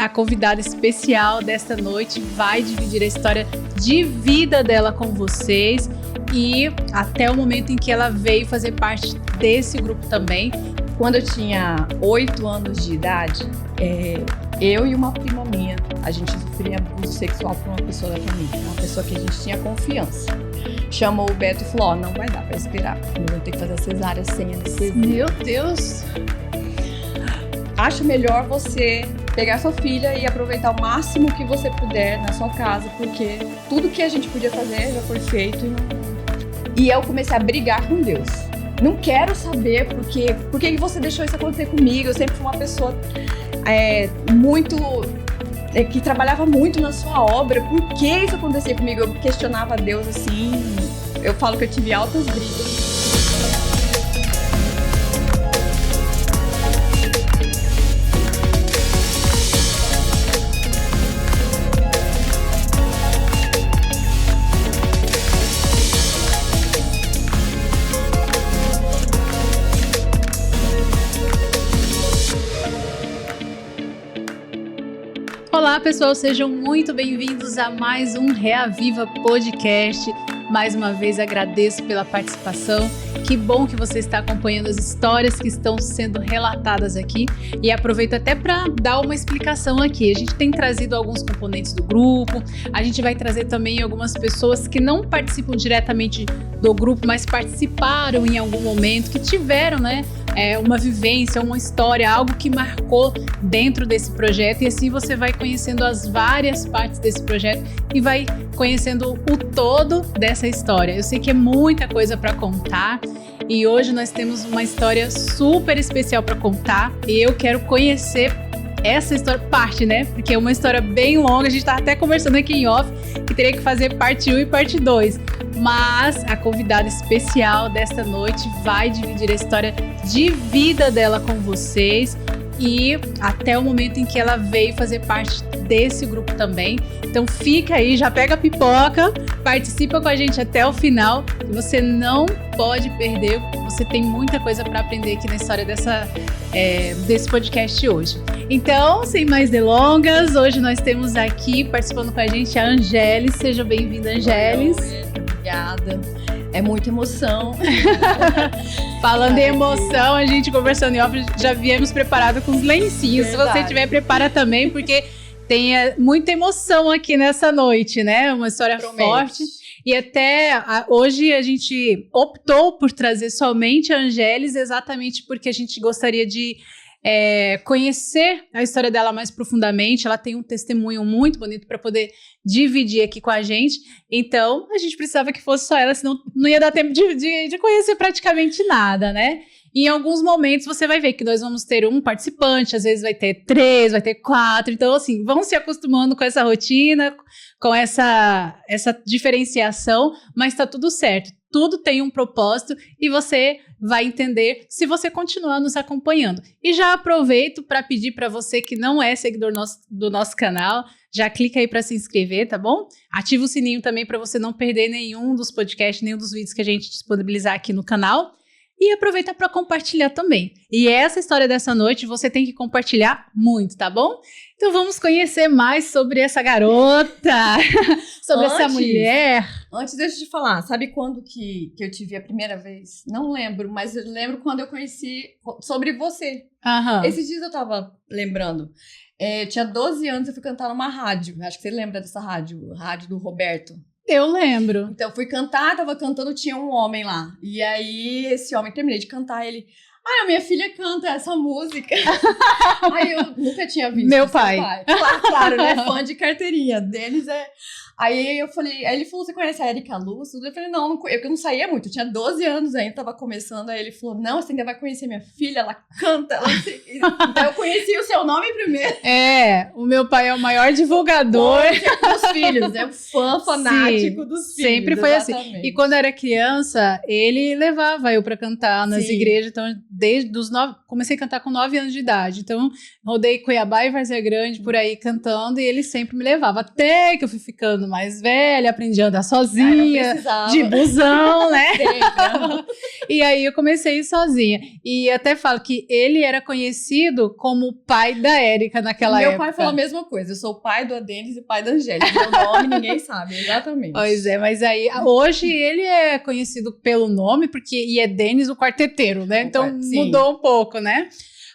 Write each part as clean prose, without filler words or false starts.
a convidada especial desta noite vai dividir a história de vida dela com vocês e até o momento em que ela veio fazer parte desse grupo também. Quando eu tinha 8 anos de idade, eu e uma prima minha, a gente sofria abuso sexual por uma pessoa da família, uma pessoa que a gente tinha confiança. Chamou o Beto e falou, não vai dar pra esperar, eu vou ter que fazer a cesárea sem anestesia. Meu Deus! Acho melhor você pegar sua filha e aproveitar o máximo que você puder na sua casa, porque tudo que a gente podia fazer já foi feito. E eu comecei a brigar com Deus. Não quero saber por que você deixou isso acontecer comigo. Eu sempre fui uma pessoa que trabalhava muito na sua obra. Por que isso acontecia comigo? Eu questionava Deus assim. Eu falo que eu tive altas brigas. Olá pessoal, sejam muito bem-vindos a mais um Reaviva Podcast. Mais uma vez agradeço pela participação. Que bom que você está acompanhando as histórias que estão sendo relatadas aqui e aproveito até para dar uma explicação aqui. A gente tem trazido alguns componentes do grupo, a gente vai trazer também algumas pessoas que não participam diretamente do grupo, mas participaram em algum momento, que tiveram, uma vivência, uma história, algo que marcou dentro desse projeto e assim você vai conhecendo as várias partes desse projeto e vai conhecendo o todo dessa história. Eu sei que é muita coisa para contar e hoje nós temos uma história super especial para contar e eu quero conhecer essa história, porque é uma história bem longa, a gente tá até conversando aqui em off que teria que fazer parte 1 e parte 2, mas a convidada especial desta noite vai dividir a história de vida dela com vocês e até o momento em que ela veio fazer parte desse grupo também. Então fica aí, já pega a pipoca, participa com a gente até o final, você não pode perder, você tem muita coisa para aprender aqui na história desse podcast hoje. Então, sem mais delongas, hoje nós temos aqui participando com a gente a Angeles. Seja bem-vinda, Angeles. Obrigada. É muita emoção. Falando em emoção, a gente conversando em off, já viemos preparado com os lencinhos. Verdade. Se você tiver, prepara também, porque tem muita emoção aqui nessa noite, né? Uma história forte. E até hoje a gente optou por trazer somente a Angeles, exatamente porque a gente gostaria de conhecer a história dela mais profundamente. Ela tem um testemunho muito bonito para poder dividir aqui com a gente. Então, a gente precisava que fosse só ela, senão não ia dar tempo de conhecer praticamente nada, né? E em alguns momentos você vai ver que nós vamos ter um participante, às vezes vai ter 3, vai ter 4. Então, assim, vão se acostumando com essa rotina, com essa diferenciação, mas tá tudo certo. Tudo tem um propósito e você vai entender se você continuar nos acompanhando. E já aproveito para pedir para você que não é seguidor do nosso canal, já clica aí para se inscrever, tá bom? Ativa o sininho também para você não perder nenhum dos podcasts, nenhum dos vídeos que a gente disponibilizar aqui no canal. E aproveitar para compartilhar também. E essa história dessa noite você tem que compartilhar muito, tá bom? Então vamos conhecer mais sobre essa garota, sobre essa mulher. Antes, deixa eu te falar, sabe quando que eu te vi a primeira vez? Não lembro, mas eu lembro quando eu conheci sobre você. Aham. Esses dias eu tava lembrando. Eu tinha 12 anos, eu fui cantar numa rádio. Acho que você lembra dessa rádio do Roberto. Eu lembro. Então, eu fui cantar, tava cantando, tinha um homem lá. E aí, esse homem, terminei de cantar, ele... a minha filha canta essa música. Aí, eu nunca tinha visto. Meu pai. Claro, né? Fã de carteirinha. Deles Aí eu falei... Aí ele falou, você conhece a Erika Luz? Eu falei, não, eu não saía muito. Eu tinha 12 anos ainda, tava começando. Aí ele falou, não, você ainda vai conhecer minha filha, ela canta. Então, eu conheci o seu nome primeiro. O meu pai é o maior divulgador. Dos filhos, é um fã fanático dos filhos. Sempre foi exatamente. assim. E quando eu era criança, ele levava eu pra cantar nas igrejas. Então, comecei a cantar com 9 anos de idade. Então, rodei Cuiabá e Várzea Grande por aí cantando e ele sempre me levava. Até que eu fui ficando mais velha, aprendi a andar sozinha, de busão, né? E aí eu comecei a ir sozinha. E até falo que ele era conhecido como o pai da Érica naquela época. Meu pai falou a mesma coisa. Eu sou o pai do Adenis e o pai da Angélica. Meu nome ninguém sabe, exatamente. Pois é, mas aí hoje ele é conhecido pelo nome, e é Denis o quarteteiro, né? Então mudou um pouco, né?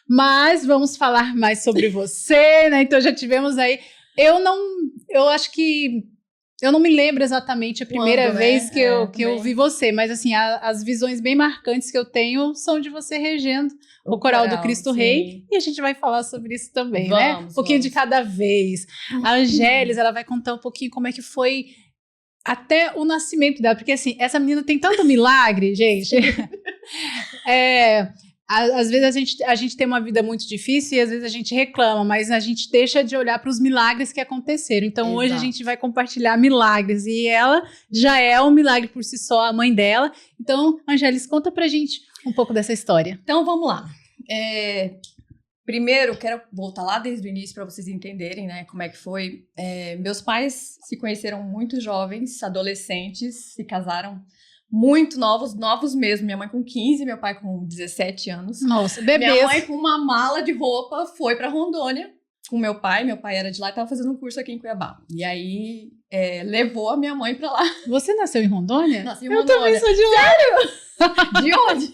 Mas vamos falar mais sobre você, né? Então já tivemos aí. Eu acho que eu não me lembro exatamente a primeira vez que eu vi você, mas assim, as visões bem marcantes que eu tenho são de você regendo o Coral do Cristo Rei, e a gente vai falar sobre isso também, né? Um pouquinho de cada vez. A Angélis, ela vai contar um pouquinho como é que foi até o nascimento dela, porque assim, essa menina tem tanto milagre, gente. Às vezes a gente tem uma vida muito difícil e às vezes a gente reclama, mas a gente deixa de olhar para os milagres que aconteceram. Então hoje a gente vai compartilhar milagres e ela já é um milagre por si só, a mãe dela. Então, Angélis, conta pra gente um pouco dessa história. Então vamos lá. Primeiro, quero voltar lá desde o início para vocês entenderem, né, como é que foi. Meus pais se conheceram muito jovens, adolescentes, se casaram muito novos mesmo. Minha mãe com 15, meu pai com 17 anos. Nossa, bebês. Minha mãe com uma mala de roupa foi para Rondônia com meu pai era de lá e estava fazendo um curso aqui em Cuiabá. E aí levou a minha mãe para lá. Você nasceu em Rondônia? Nasci em Rondônia. Eu também sou de lá. Sério? De onde?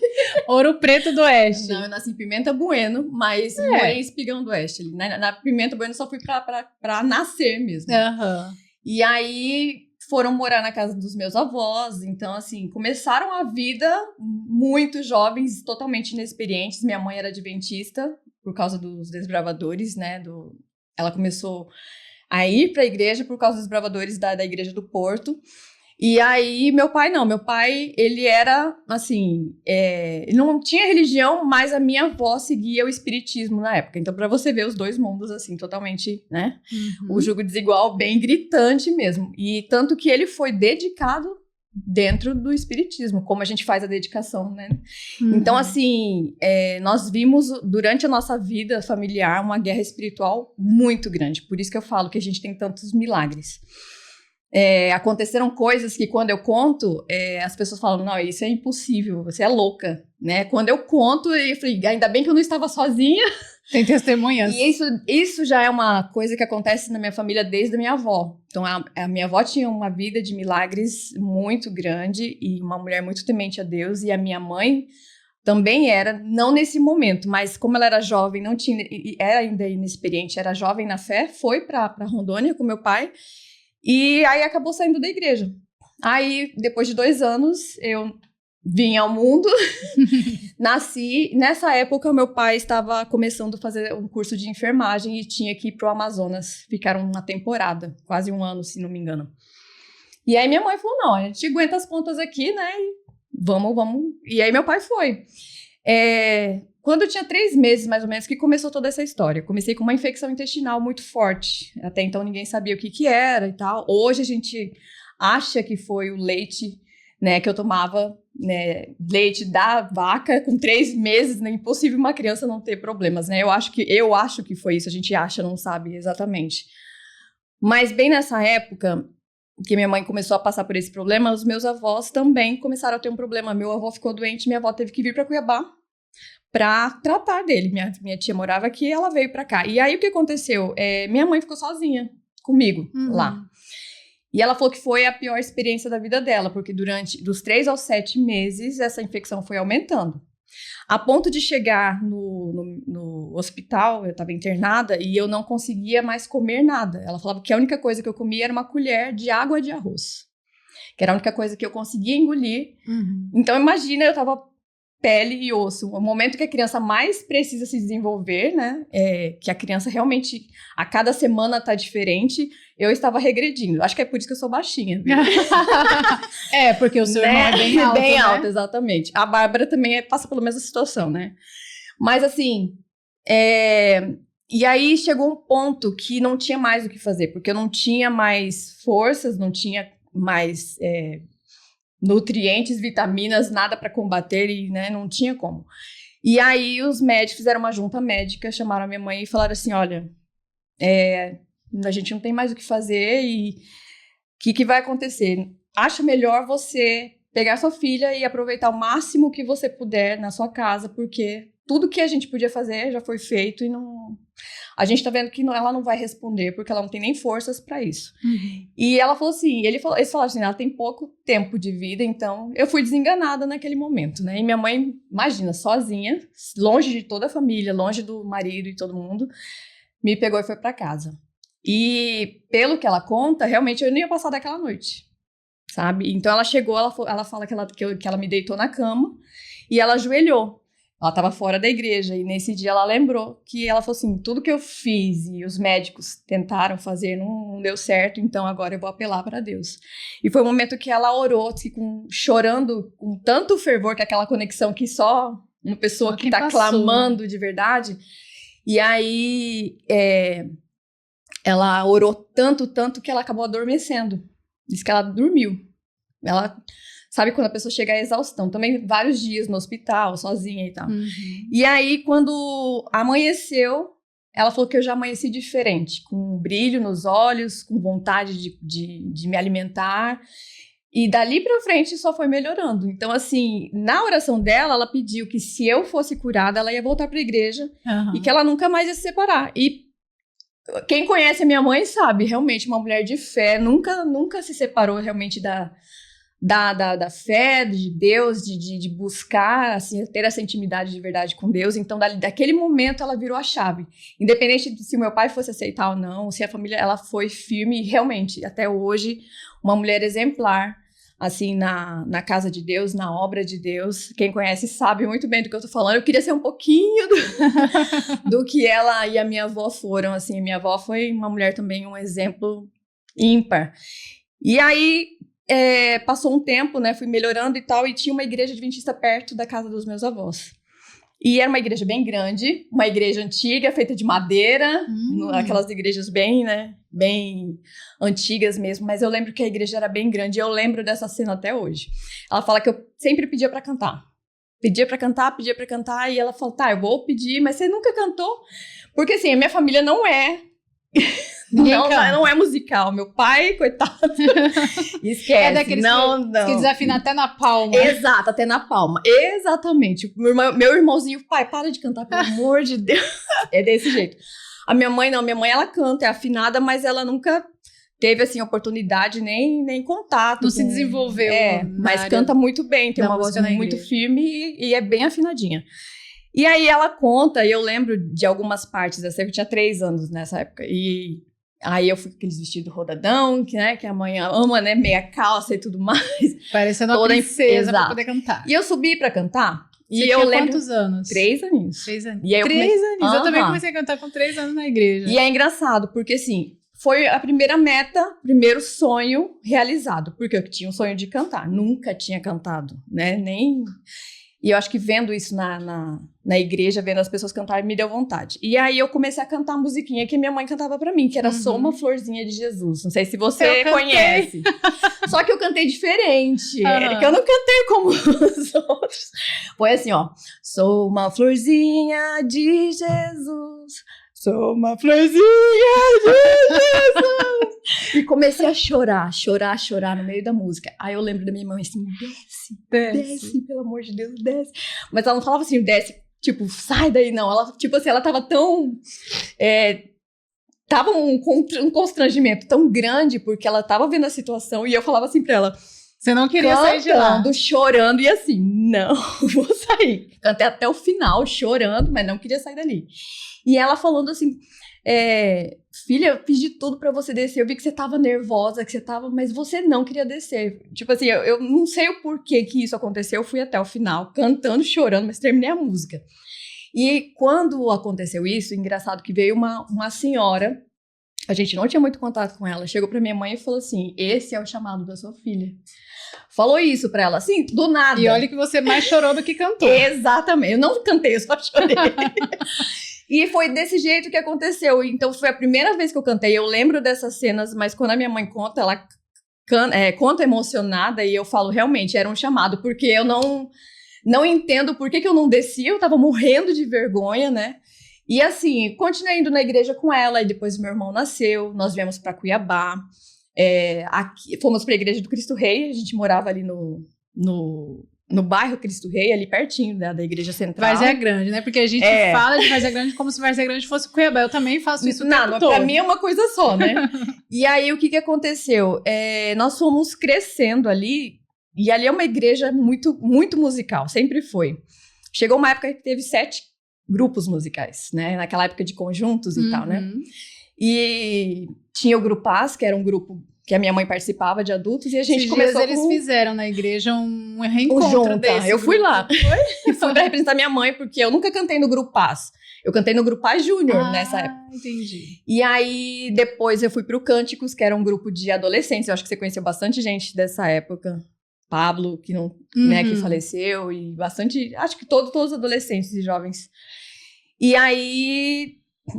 Ouro Preto do Oeste. Não, eu nasci em Pimenta Bueno, mas morei em Espigão do Oeste. Na Pimenta Bueno eu só fui pra nascer mesmo. Uhum. E aí foram morar na casa dos meus avós. Então, assim, começaram a vida muito jovens, totalmente inexperientes. Minha mãe era adventista por causa dos desbravadores, né? Ela começou a ir pra igreja por causa dos desbravadores da igreja do Porto. E aí, meu pai não. Meu pai, ele era, assim, ele não tinha religião, mas a minha avó seguia o espiritismo na época. Então, pra você ver os dois mundos, assim, totalmente, né? Uhum. O jugo desigual bem gritante mesmo. E tanto que ele foi dedicado dentro do espiritismo, como a gente faz a dedicação, né? Uhum. Então, assim, nós vimos durante a nossa vida familiar uma guerra espiritual muito grande. Por isso que eu falo que a gente tem tantos milagres. Aconteceram coisas que quando eu conto, as pessoas falam, não, isso é impossível, você é louca, né? Quando eu conto, eu falei, ainda bem que eu não estava sozinha. Tem testemunhas. E isso já é uma coisa que acontece na minha família desde a minha avó. Então, a minha avó tinha uma vida de milagres muito grande e uma mulher muito temente a Deus, e a minha mãe também era, não nesse momento, mas como ela era jovem, não tinha, era ainda inexperiente, era jovem na fé, foi para Rondônia com meu pai. E aí acabou saindo da igreja. Aí, depois de 2 anos, eu vim ao mundo, nasci. Nessa época, meu pai estava começando a fazer um curso de enfermagem e tinha que ir pro Amazonas. Ficaram uma temporada, quase 1 ano, se não me engano. E aí minha mãe falou, não, a gente aguenta as pontas aqui, né? Vamos. E aí meu pai foi. Quando eu tinha 3 meses, mais ou menos, que começou toda essa história. Comecei com uma infecção intestinal muito forte. Até então ninguém sabia o que era e tal. Hoje a gente acha que foi o leite, né, que eu tomava, né, leite da vaca com 3 meses, né, impossível uma criança não ter problemas, né? Eu acho que foi isso, a gente acha, não sabe exatamente. Mas bem nessa época que minha mãe começou a passar por esse problema, os meus avós também começaram a ter um problema. Meu avô ficou doente, minha avó teve que vir para Cuiabá para tratar dele. Minha tia morava aqui, ela veio para cá. E aí o que aconteceu? Minha mãe ficou sozinha comigo lá. E ela falou que foi a pior experiência da vida dela, porque dos 3 aos 7 meses, essa infecção foi aumentando. A ponto de chegar no hospital, eu estava internada, e eu não conseguia mais comer nada. Ela falava que a única coisa que eu comia era uma colher de água de arroz, que era a única coisa que eu conseguia engolir. Então imagina, eu estava pele e osso. O momento que a criança mais precisa se desenvolver, né? Que a criança realmente, a cada semana tá diferente, eu estava regredindo. Acho que é por isso que eu sou baixinha. Porque o seu irmão é bem alto, bem né? alto, exatamente. A Bárbara também passa pela mesma situação, né? Mas assim, e aí chegou um ponto que não tinha mais o que fazer, porque eu não tinha mais forças, não tinha mais nutrientes, vitaminas, nada para combater, e né, não tinha como. E aí os médicos fizeram uma junta médica, chamaram a minha mãe e falaram assim, olha, a gente não tem mais o que fazer e o que vai acontecer? Acho melhor você pegar sua filha e aproveitar o máximo que você puder na sua casa, porque tudo que a gente podia fazer já foi feito e não... A gente tá vendo que ela não vai responder, porque ela não tem nem forças pra isso. E ela falou assim, eles falaram assim, ela tem pouco tempo de vida, então eu fui desenganada naquele momento, né? E minha mãe, imagina, sozinha, longe de toda a família, longe do marido e todo mundo, me pegou e foi pra casa. E pelo que ela conta, realmente eu não ia passar daquela noite, sabe? Então ela chegou, ela fala que ela me deitou na cama e ela ajoelhou. Ela estava fora da igreja e nesse dia ela lembrou que ela falou assim, tudo que eu fiz e os médicos tentaram fazer não deu certo, então agora eu vou apelar para Deus. E foi um momento que ela orou, assim, chorando com tanto fervor, que aquela conexão que só uma pessoa que está clamando de verdade. E aí ela orou tanto que ela acabou adormecendo. Diz que ela dormiu. Ela... Sabe quando a pessoa chega à exaustão? Também vários dias no hospital, sozinha e tal. E aí, quando amanheceu, ela falou que eu já amanheci diferente. Com um brilho nos olhos, com vontade de me alimentar. E dali pra frente só foi melhorando. Então, assim, na oração dela, ela pediu que se eu fosse curada, ela ia voltar pra igreja. E que ela nunca mais ia se separar. E quem conhece a minha mãe sabe, realmente, uma mulher de fé. Nunca se separou realmente da fé, de Deus, de buscar, assim, ter essa intimidade de verdade com Deus. Então, daquele momento, ela virou a chave. Independente de se o meu pai fosse aceitar ou não, se a família, ela foi firme, e realmente, até hoje, uma mulher exemplar, assim, na casa de Deus, na obra de Deus. Quem conhece sabe muito bem do que eu tô falando. Eu queria ser um pouquinho do que ela e a minha avó foram, assim. Minha avó foi uma mulher também, um exemplo ímpar. E aí... passou um tempo, né, fui melhorando e tal, e tinha uma igreja adventista perto da casa dos meus avós. E era uma igreja bem grande, uma igreja antiga, feita de madeira, aquelas igrejas bem, né, bem antigas mesmo, mas eu lembro que a igreja era bem grande, e eu lembro dessa cena até hoje. Ela fala que eu sempre pedia pra cantar. Pedia pra cantar, e ela falou, tá, eu vou pedir, mas você nunca cantou? Porque, assim, a minha família não é... Não é musical. Meu pai, coitado, esquece. É daqueles que desafina até na palma. Exato, até na palma. Exatamente. Meu irmãozinho, pai, para de cantar, pelo amor de Deus. É desse jeito. A minha mãe não, minha mãe ela canta, é afinada, mas ela nunca teve, assim, oportunidade, nem contato. Não se desenvolveu. Mas canta muito bem, tem uma voz muito firme e é bem afinadinha. E aí ela conta, e eu lembro de algumas partes, eu tinha 3 anos nessa época, e aí eu fui com aqueles vestidos rodadão, que a mãe ama, né, meia calça e tudo mais. Parecendo uma princesa pra poder cantar. E eu subi pra cantar, e eu lembro... quantos anos? 3 aninhos. 3 anos. E aí 3 anos, eu também comecei a cantar com 3 anos na igreja. E é engraçado, porque assim, foi a primeira meta, primeiro sonho realizado, porque eu tinha um sonho de cantar, nunca tinha cantado, né, nem... E eu acho que vendo isso na igreja, vendo as pessoas cantarem, me deu vontade. E aí eu comecei a cantar a musiquinha que minha mãe cantava pra mim, que era Sou uma Florzinha de Jesus. Não sei se você conhece. Só que eu cantei diferente. Que eu não cantei como os outros. Foi assim, ó. Sou uma florzinha de Jesus. Sou uma florzinha de Jesus. E comecei a chorar no meio da música. Aí eu lembro da minha mãe assim, desce, pelo amor de Deus, desce. Mas ela não falava assim, desce, tipo, sai daí, não. Ela, tipo assim, ela tava tão... tava um constrangimento tão grande, porque ela tava vendo a situação, e eu falava assim pra ela... Você não queria sair de lá? Chorando, e assim, não, vou sair. Cantei até o final, chorando, mas não queria sair dali. E ela falando assim... filha, eu fiz de tudo pra você descer, eu vi que você tava nervosa, mas você não queria descer. Tipo assim, eu não sei o porquê que isso aconteceu, eu fui até o final, cantando, chorando, mas terminei a música. E quando aconteceu isso, engraçado que veio uma senhora, a gente não tinha muito contato com ela, chegou pra minha mãe e falou assim, esse é o chamado da sua filha. Falou isso pra ela, assim, do nada. E olha que você mais chorou do que cantou. Exatamente, eu não cantei, eu só chorei. E foi desse jeito que aconteceu. Então, foi a primeira vez que eu cantei. Eu lembro dessas cenas, mas quando a minha mãe conta, ela conta emocionada. E eu falo, realmente, era um chamado. Porque eu não Não entendo por que eu não descia, eu tava morrendo de vergonha, né? E assim, continuei indo na igreja com ela, e depois meu irmão nasceu, nós viemos para Cuiabá, fomos para a igreja do Cristo Rei, a gente morava ali no bairro Cristo Rei, ali pertinho, né, da igreja central. Várzea Grande, né? Porque a gente fala de Várzea Grande como se Várzea Grande fosse Cuiabá. Eu também faço isso o tempo todo. Pra mim é uma coisa só, né? E aí, o que aconteceu? Nós fomos crescendo ali, e ali é uma igreja muito, muito musical, sempre foi. Chegou uma época que teve 7 grupos musicais, né? Naquela época de conjuntos e tal, né? E tinha o Grupaz, que era um grupo que a minha mãe participava de adultos, e a gente começou eles fizeram na igreja um reencontro desse. Eu fui lá. Fui pra representar minha mãe, porque eu nunca cantei no Grupaz. Eu cantei no Grupaz Júnior nessa época. Entendi. E aí, depois eu fui pro Cânticos, que era um grupo de adolescentes. Eu acho que você conheceu bastante gente dessa época. Pablo, que não, né, que faleceu, e bastante, acho que todos os adolescentes e jovens. E aí,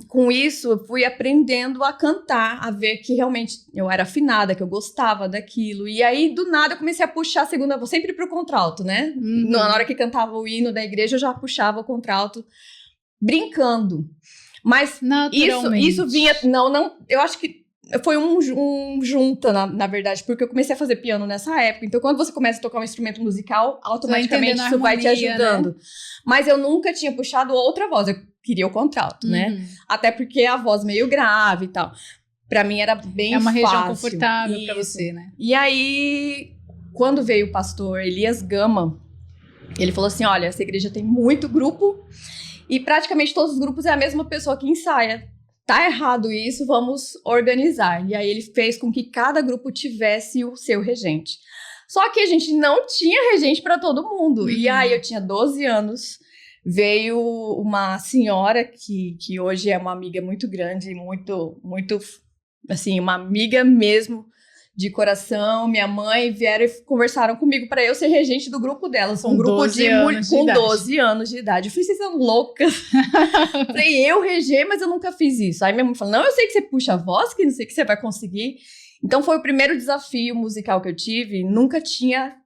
com isso, eu fui aprendendo a cantar, a ver que realmente eu era afinada, que eu gostava daquilo. E aí, do nada, eu comecei a puxar a segunda voz, sempre pro contralto, né? Na hora que cantava o hino da igreja, eu já puxava o contralto, brincando. Mas isso vinha... Não, eu acho que foi um junta, na verdade, porque eu comecei a fazer piano nessa época. Então, quando você começa a tocar um instrumento musical, automaticamente isso vai te ajudando. Né? Mas eu nunca tinha puxado outra voz. Eu queria o contralto, né? Até porque a voz meio grave e tal. Pra mim era bem fácil. É uma região confortável pra você, né? E aí, quando veio o pastor Elias Gama, ele falou assim, olha, essa igreja tem muito grupo e praticamente todos os grupos é a mesma pessoa que ensaia. Tá errado isso, vamos organizar. E aí ele fez com que cada grupo tivesse o seu regente. Só que a gente não tinha regente para todo mundo. E aí eu tinha 12 anos, veio uma senhora que hoje é uma amiga muito grande, muito, muito, assim, uma amiga mesmo de coração. Minha mãe vieram e conversaram comigo para eu ser regente do grupo delas. Um grupo com 12 anos de idade. Eu falei, vocês são loucas. Falei, eu reger, mas eu nunca fiz isso. Aí minha mãe falou, não, eu sei que você puxa a voz, que não sei que você vai conseguir. Então foi o primeiro desafio musical que eu tive. Nunca tinha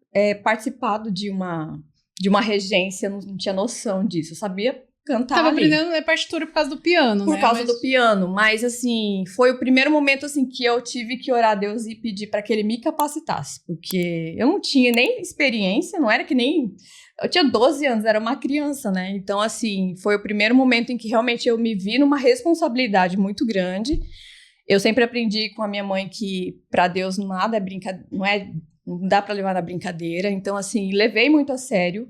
participado de uma regência, não tinha noção disso. Eu sabia cantar. Tava aprendendo partitura por causa do piano, Por causa do piano, mas assim, foi o primeiro momento assim que eu tive que orar a Deus e pedir para que ele me capacitasse, porque eu não tinha nem experiência, não era que nem... Eu tinha 12 anos, era uma criança, né? Então, assim, foi o primeiro momento em que realmente eu me vi numa responsabilidade muito grande. Eu sempre aprendi com a minha mãe que para Deus nada é brincadeira, não dá para levar na brincadeira. Então, assim, levei muito a sério.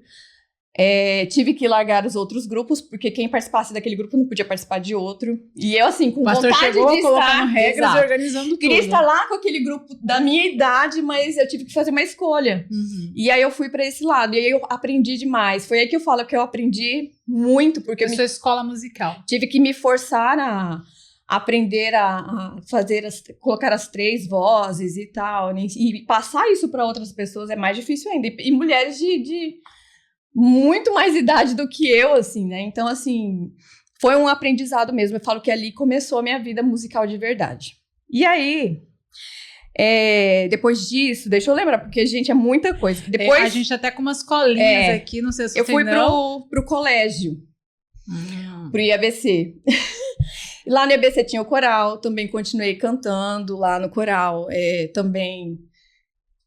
Tive que largar os outros grupos, porque quem participasse daquele grupo não podia participar de outro. E eu, assim, com vontade de colocando regras e organizando tudo. Queria estar lá com aquele grupo da minha idade, mas eu tive que fazer uma escolha. E aí eu fui para esse lado, e aí eu aprendi demais. Foi aí que eu falo que eu aprendi muito, porque sua escola musical. Tive que me forçar a aprender a fazer, colocar as 3 vozes e tal, né? E passar isso para outras pessoas é mais difícil ainda. E mulheres de muito mais idade do que eu, assim, né? Então, assim, foi um aprendizado mesmo. Eu falo que ali começou a minha vida musical de verdade. E aí, depois disso, deixa eu lembrar, porque, gente, é muita coisa. Depois, a gente até com umas colinhas aqui, não sei se eu fui pro colégio, pro IABC. Lá no IABC tinha o coral, também continuei cantando lá no coral, também...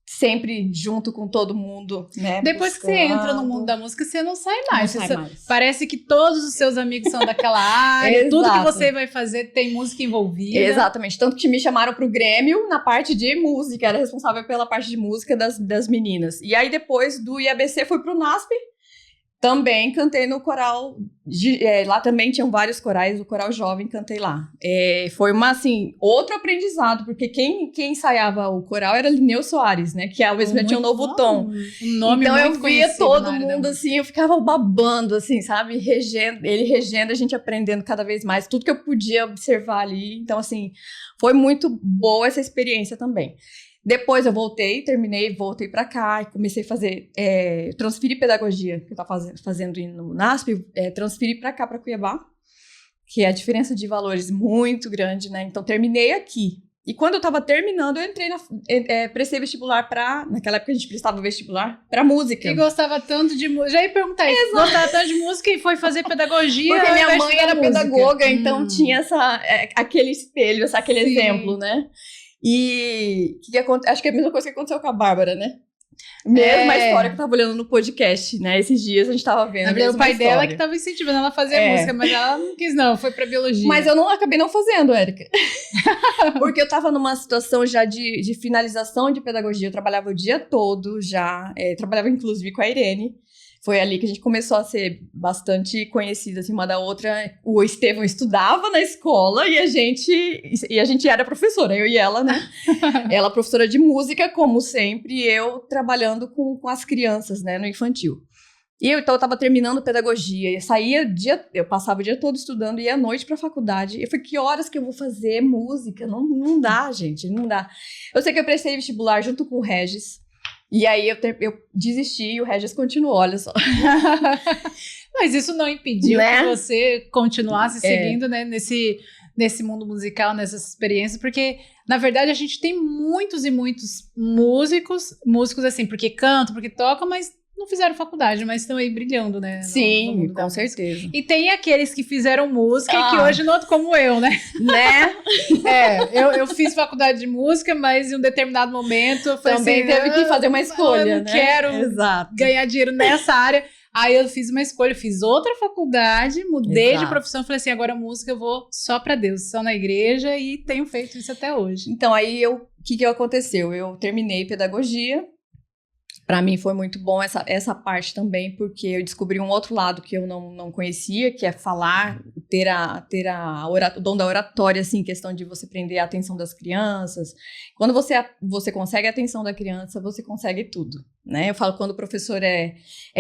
Sempre junto com todo mundo, né? Depois que você entra no mundo da música, você não sai mais. Não sai mais. Parece que todos os seus amigos são daquela área. Tudo que você vai fazer tem música envolvida. Exatamente. Tanto que me chamaram pro Grêmio na parte de música. Era responsável pela parte de música das meninas. E aí, depois do IABC, fui pro NASP. Também cantei no coral, lá também tinham vários corais, o coral jovem, cantei lá. Foi outro aprendizado, porque quem ensaiava o coral era Lineu Soares, né, que ao mesmo tempo tinha um novo tom. Um nome então muito eu via todo mundo assim, eu ficava babando, assim, sabe, ele regendo, a gente aprendendo cada vez mais, tudo que eu podia observar ali. Então, assim, foi muito boa essa experiência também. Depois eu voltei pra cá e comecei a fazer, transferi pedagogia, que eu estava fazendo no NASP, transferi pra cá, pra Cuiabá, que é a diferença de valores muito grande, né? Então terminei aqui, E quando eu tava terminando, eu entrei prestei vestibular naquela época a gente prestava vestibular pra música. E gostava tanto de música. Já ia perguntar isso. Gostava tanto de música e foi fazer pedagogia. Porque minha mãe era pedagoga, então tinha aquele espelho, aquele exemplo, né? E acho que é a mesma coisa que aconteceu com a Bárbara, né? Mesma história que eu tava olhando no podcast, né? Esses dias a gente tava vendo. O pai dela que tava incentivando ela a fazer música, mas ela não quis, não. Foi pra biologia. Mas eu acabei não fazendo, Érica. Porque eu tava numa situação já de finalização de pedagogia. Eu trabalhava o dia todo já. Trabalhava, inclusive, com a Irene. Foi ali que a gente começou a ser bastante conhecida, assim, uma da outra. O Estevão estudava na escola e a gente era professora, eu e ela, né? Ela professora de música, como sempre, e eu trabalhando com as crianças, né, no infantil. Então, eu tava terminando pedagogia, eu passava o dia todo estudando e ia à noite pra faculdade. Eu falei, que horas que eu vou fazer música? Não dá, gente, não dá. Eu sei que eu prestei vestibular junto com o Regis. E aí eu desisti e o Regis continuou, olha só. Mas isso não impediu que você continuasse seguindo, né, nesse mundo musical, nessas experiências, porque, na verdade, a gente tem muitos e muitos músicos assim, porque cantam, porque tocam, mas não fizeram faculdade, mas estão aí brilhando, né? Sim, com certeza. E tem aqueles que fizeram música e que hoje não, como eu, né? Né? Eu fiz faculdade de música, mas em um determinado momento eu falei também assim, teve que fazer uma escolha, eu não quero ganhar dinheiro nessa área. Aí eu fiz uma escolha, fiz outra faculdade, mudei de profissão, falei assim, agora música eu vou só pra Deus, só na igreja, e tenho feito isso até hoje. Então, aí o que aconteceu? Eu terminei pedagogia. Para mim foi muito bom essa parte também, porque eu descobri um outro lado que eu não conhecia, que é falar, ter o dom da oratória, assim, questão de você prender a atenção das crianças. Quando você consegue a atenção da criança, você consegue tudo, né? Eu falo, quando o professor é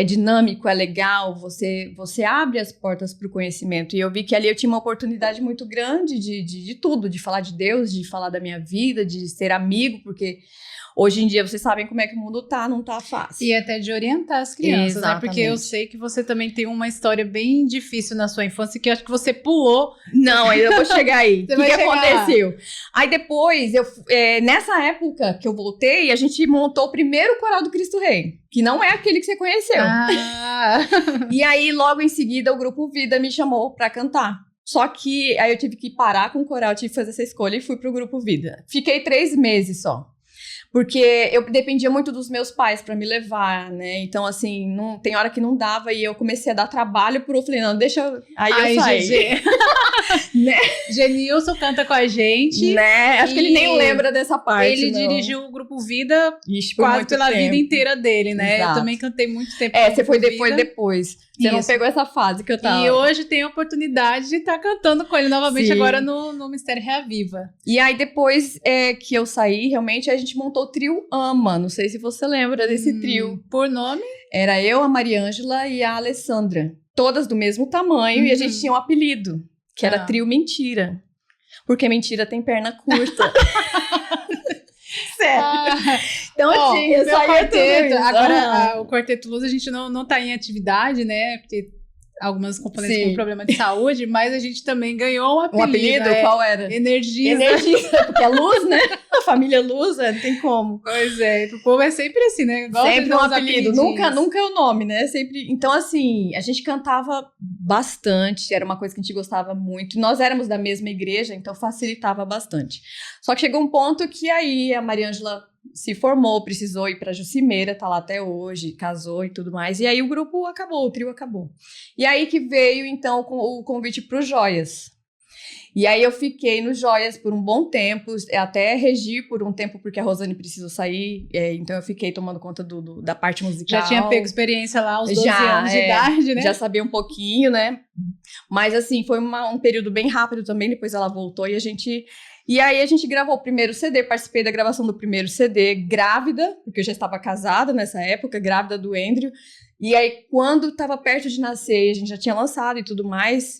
dinâmico, é legal, você abre as portas para o conhecimento. E eu vi que ali eu tinha uma oportunidade muito grande de tudo, de falar de Deus, de falar da minha vida, de ser amigo, porque hoje em dia, vocês sabem como é que o mundo tá, não tá fácil. E até de orientar as crianças, exatamente, né? Porque eu sei que você também tem uma história bem difícil na sua infância, que eu acho que você pulou. Não, ainda vou chegar aí. O que aconteceu? Aí depois, nessa época que eu voltei, a gente montou o primeiro coral do Cristo Rei, que não é aquele que você conheceu. E aí, logo em seguida, o Grupo Vida me chamou pra cantar. Só que aí eu tive que parar com o coral, tive que fazer essa escolha e fui pro Grupo Vida. Fiquei 3 meses só. Porque eu dependia muito dos meus pais pra me levar, né? Então, assim, tem hora que não dava e eu comecei a dar trabalho eu falei, não, deixa eu... Aí eu saí. Né? Genilson canta com a gente. Né? Acho que ele nem lembra dessa parte. Ele dirigiu o Grupo Vida quase pela vida inteira dele, né? Exato. Eu também cantei muito tempo. Você foi depois. Você não pegou essa fase que eu tava. E hoje tem a oportunidade de estar cantando com ele novamente. Sim. Agora no Mistério Reaviva. E aí depois que eu saí, realmente, a gente montou o trio AMA. Não sei se você lembra desse trio. Por nome? Era eu, a Mariângela e a Alessandra. Todas do mesmo tamanho e a gente tinha um apelido, que era Trio Mentira. Porque mentira tem perna curta. Sério. Então, tinha, meu quarteto. Agora, o Quarteto Luz, a gente não tá em atividade, né? Porque algumas componentes com problema de saúde, mas a gente também ganhou um apelido. Um apelido? Qual era? Energiza. Porque é luz, né? A família Luz, não tem como. Pois é, o povo é sempre assim, né? Gosta sempre um apelido. Nunca é o nome, né? Sempre. Então, assim, a gente cantava bastante, era uma coisa que a gente gostava muito. Nós éramos da mesma igreja, então facilitava bastante. Só que chegou um ponto que aí a Mariângela se formou, precisou ir pra Jucimeira, tá lá até hoje, casou e tudo mais. E aí o grupo acabou, o trio acabou. E aí que veio, então, o convite pro Joias. E aí eu fiquei no Joias por um bom tempo, até regi por um tempo, porque a Rosane precisou sair, então eu fiquei tomando conta da parte musical. Já tinha pego experiência lá aos 12 anos de idade, né? Já sabia um pouquinho, né? Mas assim, foi um período bem rápido também, depois ela voltou E aí a gente gravou o primeiro CD, participei da gravação do primeiro CD, grávida, porque eu já estava casada nessa época, grávida do Andrew. E aí, quando estava perto de nascer, a gente já tinha lançado e tudo mais,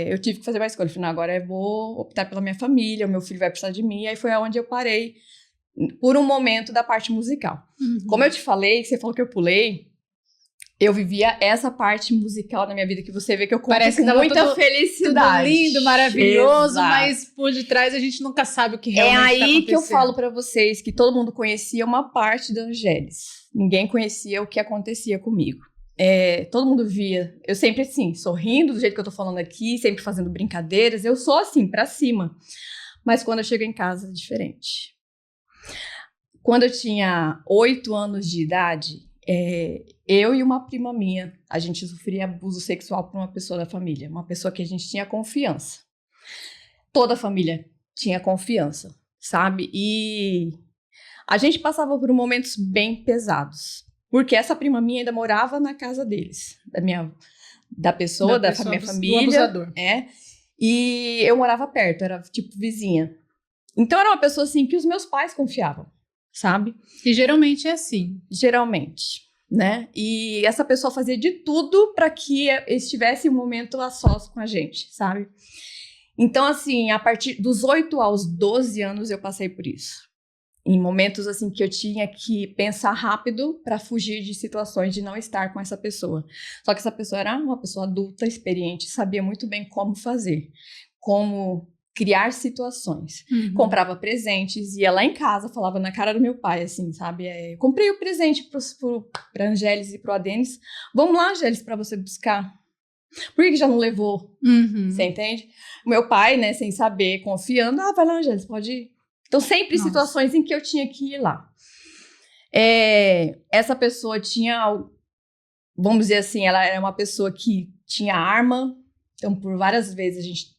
eu tive que fazer uma escolha. Eu falei, não, agora eu vou optar pela minha família, o meu filho vai precisar de mim. E aí foi onde eu parei, por um momento, da parte musical. Uhum. Como eu te falei, você falou que eu pulei, Eu vivia essa parte musical da minha vida que você vê que eu conto Parece com que muita felicidade. Tudo lindo, maravilhoso, Exato. mas por detrás a gente nunca sabe o que É realmente está aí acontecendo. que eu falo pra vocês que todo mundo conhecia uma parte da Angélis. Ninguém conhecia o que acontecia comigo. Todo mundo via, eu sempre assim, sorrindo do jeito que eu tô falando aqui, sempre fazendo brincadeiras, eu sou assim, pra cima. Mas quando eu chego em casa, é diferente. Quando eu tinha 8 anos de idade, eu e uma prima minha, a gente sofria abuso sexual por uma pessoa da família, uma pessoa que a gente tinha confiança. Toda a família tinha confiança, sabe? E a gente passava por momentos bem pesados, porque essa prima minha ainda morava na casa deles, da minha minha família. Do abusador. E eu morava perto, era tipo vizinha. Então era uma pessoa assim que os meus pais confiavam, sabe? E geralmente é assim. Geralmente, né? E essa pessoa fazia de tudo para que estivesse um momento a sós com a gente, sabe? Então, assim, a partir dos 8 aos 12 anos eu passei por isso. Em momentos, assim, que eu tinha que pensar rápido para fugir de situações de não estar com essa pessoa. Só que essa pessoa era uma pessoa adulta, experiente, sabia muito bem como fazer, como criar situações. Uhum. Comprava presentes, ia lá em casa, falava na cara do meu pai, assim, sabe? Comprei o presente pra Angélis e pro Adenis. Vamos lá, Angélis, pra você buscar. Por que já não levou? Uhum. Você entende? O meu pai, né, sem saber, confiando, vai lá, Angélis, pode ir. Então, sempre situações em que eu tinha que ir lá. Essa pessoa tinha, vamos dizer assim, ela era uma pessoa que tinha arma. Então, por várias vezes,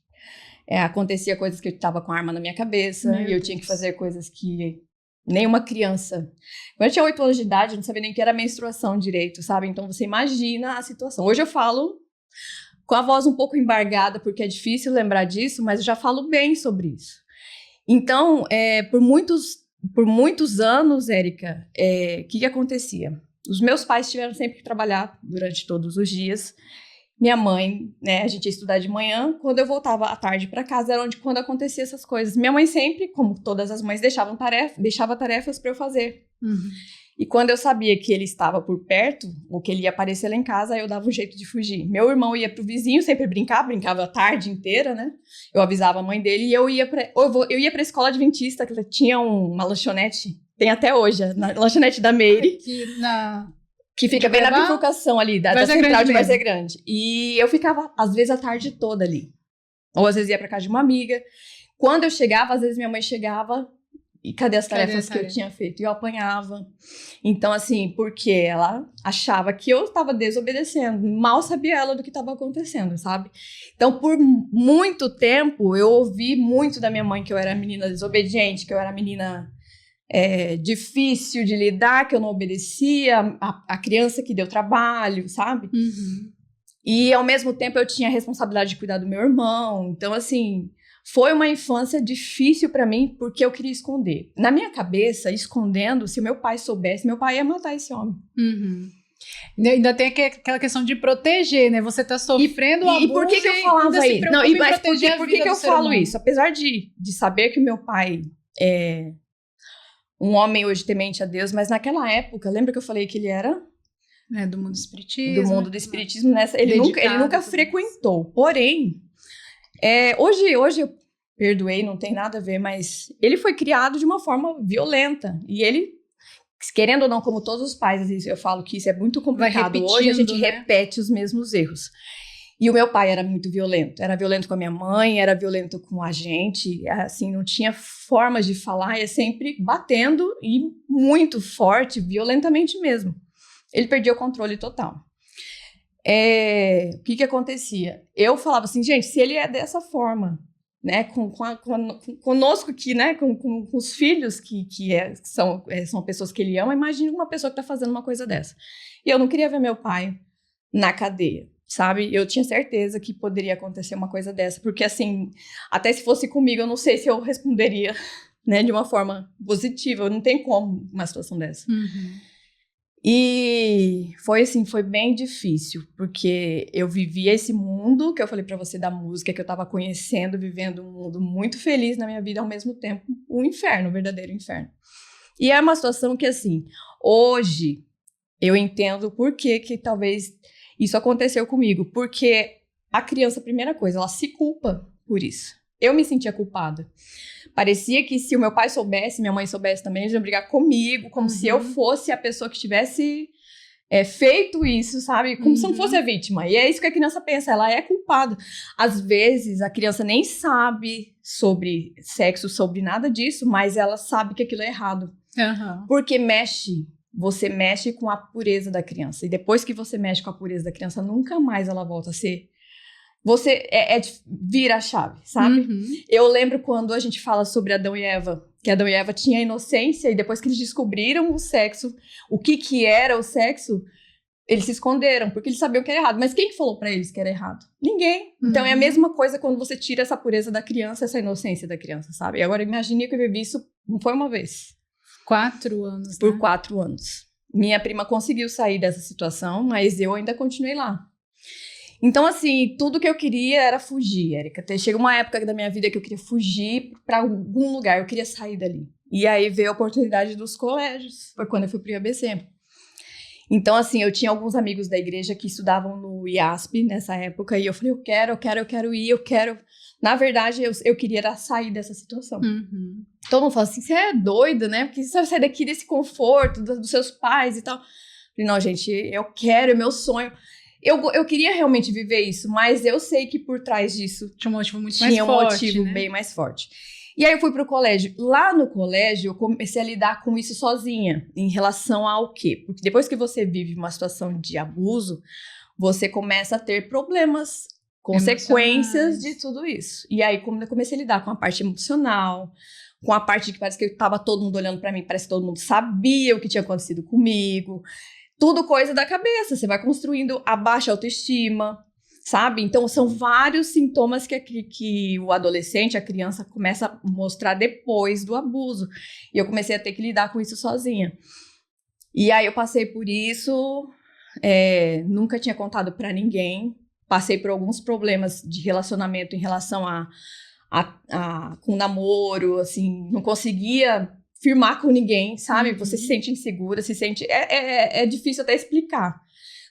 acontecia coisas que eu estava com a arma na minha cabeça. E eu tinha que fazer coisas que nenhuma criança... Quando eu tinha 8 anos de idade, eu não sabia nem o que era menstruação direito, sabe? Então, você imagina a situação. Hoje eu falo com a voz um pouco embargada, porque é difícil lembrar disso, mas eu já falo bem sobre isso. Então, por muitos anos, Érica, o que acontecia? Os meus pais tiveram sempre que trabalhar durante todos os dias. Minha mãe, né, a gente ia estudar de manhã. Quando eu voltava à tarde para casa, era quando acontecia essas coisas. Minha mãe sempre, como todas as mães, deixava tarefas para eu fazer. Uhum. E quando eu sabia que ele estava por perto, ou que ele ia aparecer lá em casa, aí eu dava um jeito de fugir. Meu irmão ia pro vizinho sempre brincava a tarde inteira, né? Eu avisava a mãe dele e eu ia pra escola adventista, que tinha uma lanchonete, tem até hoje, na lanchonete da Meire. Que fica bem na bifurcação ali, da central de Várzea Grande. E eu ficava, às vezes, a tarde toda ali. Ou às vezes ia pra casa de uma amiga. Quando eu chegava, às vezes minha mãe chegava... E cadê as tarefas que eu tinha feito? E eu apanhava. Então, assim, porque ela achava que eu estava desobedecendo. Mal sabia ela do que estava acontecendo, sabe? Então, por muito tempo, eu ouvi muito da minha mãe que eu era menina desobediente, que eu era menina difícil de lidar, que eu não obedecia, a criança que deu trabalho, sabe? Uhum. E, ao mesmo tempo, eu tinha a responsabilidade de cuidar do meu irmão. Então, assim... Foi uma infância difícil pra mim, porque eu queria esconder. Na minha cabeça, escondendo, se o meu pai soubesse, meu pai ia matar esse homem. Uhum. Ainda tem aquela questão de proteger, né? Você tá sofrendo abuso. E por que eu falava isso? Não, mas por que eu falo isso? Apesar de saber que o meu pai é um homem hoje temente a Deus, mas naquela época, lembra que eu falei que ele era... do mundo do espiritismo. Do mundo do espiritismo, ele nunca frequentou. Porém... Hoje eu perdoei, não tem nada a ver, mas ele foi criado de uma forma violenta. E ele, querendo ou não, como todos os pais, às vezes eu falo que isso é muito complicado. Hoje a gente repete os mesmos erros. E o meu pai era muito violento. Era violento com a minha mãe, era violento com a gente. Assim, não tinha formas de falar, ia sempre batendo e muito forte, violentamente mesmo. Ele perdia o controle total. O que acontecia? Eu falava assim, gente, se ele é dessa forma, né, conosco aqui, né, com os filhos que são pessoas que ele ama, imagina uma pessoa que tá fazendo uma coisa dessa. E eu não queria ver meu pai na cadeia, sabe? Eu tinha certeza que poderia acontecer uma coisa dessa, porque assim, até se fosse comigo, eu não sei se eu responderia, né, de uma forma positiva, não tem como uma situação dessa. Uhum. E foi bem difícil, porque eu vivia esse mundo, que eu falei pra você da música, que eu tava conhecendo, vivendo um mundo muito feliz na minha vida, ao mesmo tempo, um inferno, um verdadeiro inferno. E é uma situação que, assim, hoje, eu entendo por que talvez isso aconteceu comigo. Porque a criança, primeira coisa, ela se culpa por isso. Eu me sentia culpada. Parecia que se o meu pai soubesse, minha mãe soubesse também, eles iam brigar comigo, como se eu fosse a pessoa que tivesse feito isso, sabe? Como se eu não fosse a vítima. E é isso que a criança pensa, ela é culpada. Às vezes, a criança nem sabe sobre sexo, sobre nada disso, mas ela sabe que aquilo é errado. Porque você mexe com a pureza da criança. E depois que você mexe com a pureza da criança, nunca mais ela volta a ser. Você vira a chave, sabe? Eu lembro quando a gente fala sobre Adão e Eva, que Adão e Eva tinham a inocência e depois que eles descobriram o sexo, o que era o sexo, eles se esconderam, porque eles sabiam que era errado. Mas quem falou pra eles que era errado? Ninguém. Então é a mesma coisa quando você tira essa pureza da criança, essa inocência da criança, sabe? E agora imagine que eu vivi isso, não foi uma vez. 4 anos, Por 4 anos. Minha prima conseguiu sair dessa situação, mas eu ainda continuei lá. Então, assim, tudo que eu queria era fugir, Érica. Chegou uma época da minha vida que eu queria fugir pra algum lugar, eu queria sair dali. E aí veio a oportunidade dos colégios, foi quando eu fui pro IABC. Então, assim, eu tinha alguns amigos da igreja que estudavam no IASP nessa época, e eu falei, eu quero ir. Na verdade, eu queria era sair dessa situação. Todo mundo fala assim, você é doida, né? Porque você vai sair daqui desse conforto dos seus pais e tal. Eu falei, não, gente, eu quero, é meu sonho. Eu queria realmente viver isso, mas eu sei que por trás disso tinha um motivo muito mais forte. Tinha um motivo, né? Bem mais forte. E aí eu fui pro colégio. Lá no colégio, eu comecei a lidar com isso sozinha. Em relação ao quê? Porque depois que você vive uma situação de abuso, você começa a ter problemas, consequências de tudo isso. E aí eu comecei a lidar com a parte emocional, com a parte que parece que tava todo mundo olhando pra mim, parece que todo mundo sabia o que tinha acontecido comigo. Tudo coisa da cabeça, você vai construindo a baixa autoestima, sabe? Então, são vários sintomas que o adolescente, a criança, começa a mostrar depois do abuso. E eu comecei a ter que lidar com isso sozinha. E aí, eu passei por isso, nunca tinha contado pra ninguém. Passei por alguns problemas de relacionamento em relação com namoro, assim, não conseguia firmar com ninguém, sabe? Você se sente insegura, é difícil até explicar.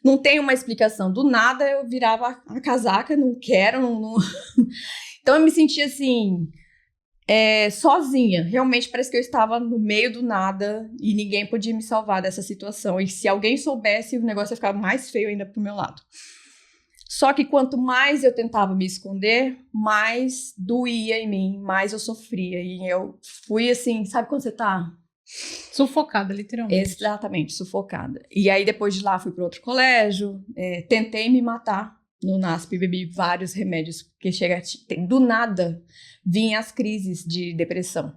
Não tem uma explicação. Do nada eu virava a casaca, não quero, não... Então eu me sentia assim, sozinha. Realmente parece que eu estava no meio do nada e ninguém podia me salvar dessa situação. E se alguém soubesse, o negócio ia ficar mais feio ainda pro meu lado. Só que quanto mais eu tentava me esconder, mais doía em mim, mais eu sofria. E eu fui assim, sabe quando você tá... Sufocada, literalmente. Exatamente, sufocada. E aí depois de lá fui para outro colégio, tentei me matar no NASP, bebi vários remédios, porque do nada vinham as crises de depressão.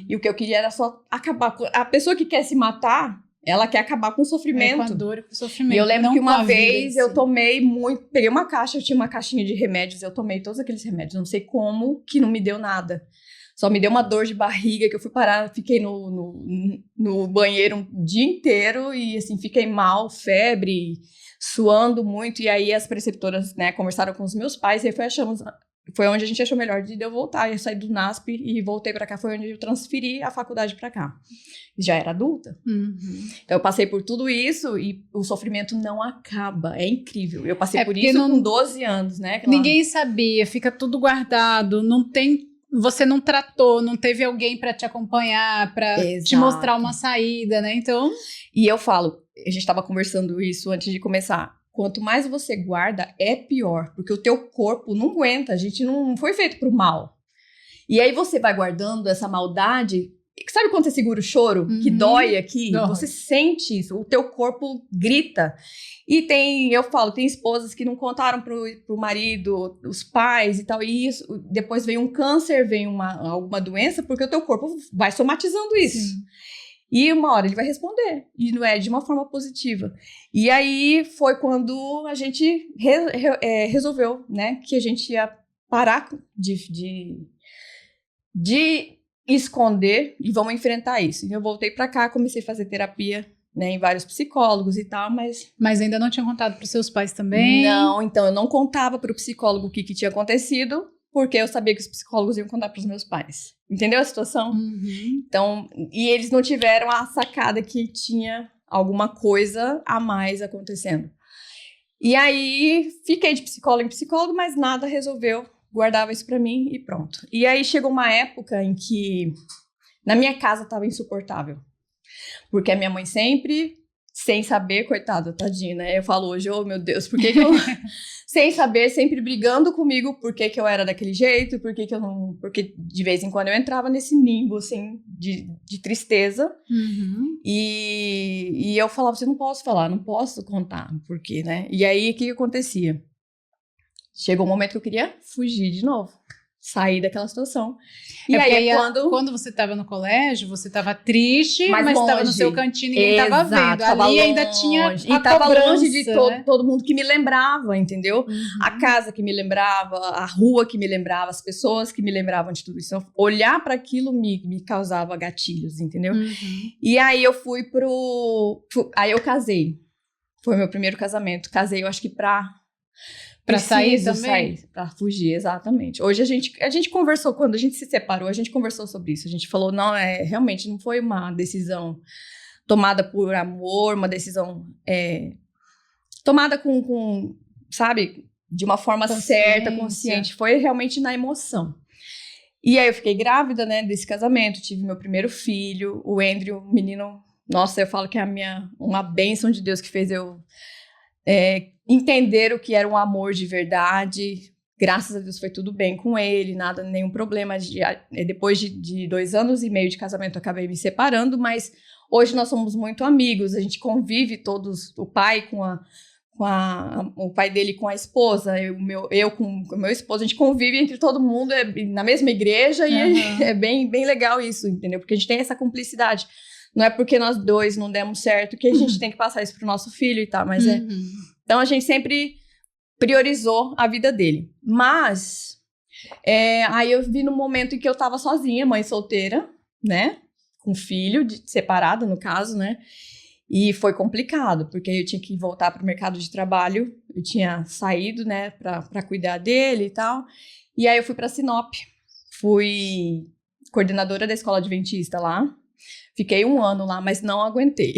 E o que eu queria era só acabar com... A pessoa que quer se matar... Ela quer acabar com o sofrimento. Com a dor e com o sofrimento. E eu lembro que uma vez vida, eu tomei muito... Peguei uma caixa, eu tinha uma caixinha de remédios, eu tomei todos aqueles remédios. Não sei como que não me deu nada. Só me deu uma dor de barriga que eu fui parar, fiquei no banheiro um dia inteiro e assim, fiquei mal, febre, suando muito. E aí as preceptoras, né, conversaram com os meus pais e aí foi onde a gente achou melhor de eu voltar. Eu saí do NASP e voltei pra cá, foi onde eu transferi a faculdade pra cá. Já era adulta. Então eu passei por tudo isso e o sofrimento não acaba, é incrível. Eu passei por isso com 12 anos, né? Ninguém sabia, fica tudo guardado, você não tratou, não teve alguém pra te acompanhar, pra te mostrar uma saída, né? Então... E eu falo, a gente tava conversando isso antes de começar, quanto mais você guarda, é pior, porque o teu corpo não aguenta, a gente não foi feito pro mal. E aí você vai guardando essa maldade... Sabe quando você segura o choro, que dói aqui? Dói. Você sente isso, o teu corpo grita. E tem esposas que não contaram pro marido, os pais e tal, e isso, depois vem um câncer, vem alguma doença, porque o teu corpo vai somatizando isso. Sim. E uma hora ele vai responder, e não é de uma forma positiva. E aí foi quando a gente resolveu, né, que a gente ia parar de esconder e vamos enfrentar isso. Eu voltei pra cá, comecei a fazer terapia, né, em vários psicólogos e tal, mas... Mas ainda não tinha contado pros seus pais também? Não, então eu não contava pro psicólogo o que tinha acontecido, porque eu sabia que os psicólogos iam contar pros meus pais. Entendeu a situação? Então, e eles não tiveram a sacada que tinha alguma coisa a mais acontecendo. E aí, fiquei de psicólogo em psicólogo, mas nada resolveu. Guardava isso pra mim e pronto. E aí, chegou uma época em que na minha casa estava insuportável. Porque a minha mãe sempre, sem saber, coitada, tadinha, né? Eu falo hoje, oh meu Deus, por que eu... sem saber, sempre brigando comigo, por que eu era daquele jeito, por que eu não... Porque de vez em quando eu entrava nesse limbo, assim, de tristeza. E eu falava assim, não posso falar, não posso contar, por quê, né? E aí, o que acontecia? Chegou um momento que eu queria fugir de novo. Sair daquela situação. E aí, quando você estava no colégio, você estava triste, mas longe. estava no seu cantinho e ninguém estava vendo. Ali longe. Ainda tinha e estava longe de né? todo mundo que me lembrava, entendeu? A casa que me lembrava, a rua que me lembrava, as pessoas que me lembravam de tudo isso. Então, olhar para aquilo me causava gatilhos, entendeu? E aí eu aí eu casei. Foi meu primeiro casamento. Casei, eu acho que Pra sair também? Pra fugir, exatamente. Hoje a gente conversou, quando a gente se separou, a gente conversou sobre isso. A gente falou, não, realmente não foi uma decisão tomada por amor, uma decisão tomada com, sabe, de uma forma certa, consciente. Foi realmente na emoção. E aí eu fiquei grávida, né, desse casamento, tive meu primeiro filho, o Andrew, um menino, nossa, eu falo que é uma bênção de Deus que fez eu... entender o que era um amor de verdade. Graças a Deus foi tudo bem com ele, nada, nenhum problema. Depois de 2 anos e meio de casamento, eu acabei me separando, mas hoje nós somos muito amigos, a gente convive todos, o pai o pai dele com a esposa, eu com o meu esposo, a gente convive entre todo mundo, na mesma igreja, e é bem, bem legal isso, entendeu? Porque a gente tem essa cumplicidade. Não é porque nós dois não demos certo que a gente tem que passar isso pro nosso filho e tal, mas Então, a gente sempre priorizou a vida dele. Mas, aí eu vi no momento em que eu tava sozinha, mãe solteira, né? Com filho, separada, no caso, né? E foi complicado, porque eu tinha que voltar pro mercado de trabalho. Eu tinha saído, né, pra cuidar dele e tal. E aí eu fui pra Sinop. Fui coordenadora da escola adventista lá. Fiquei 1 ano lá, mas não aguentei.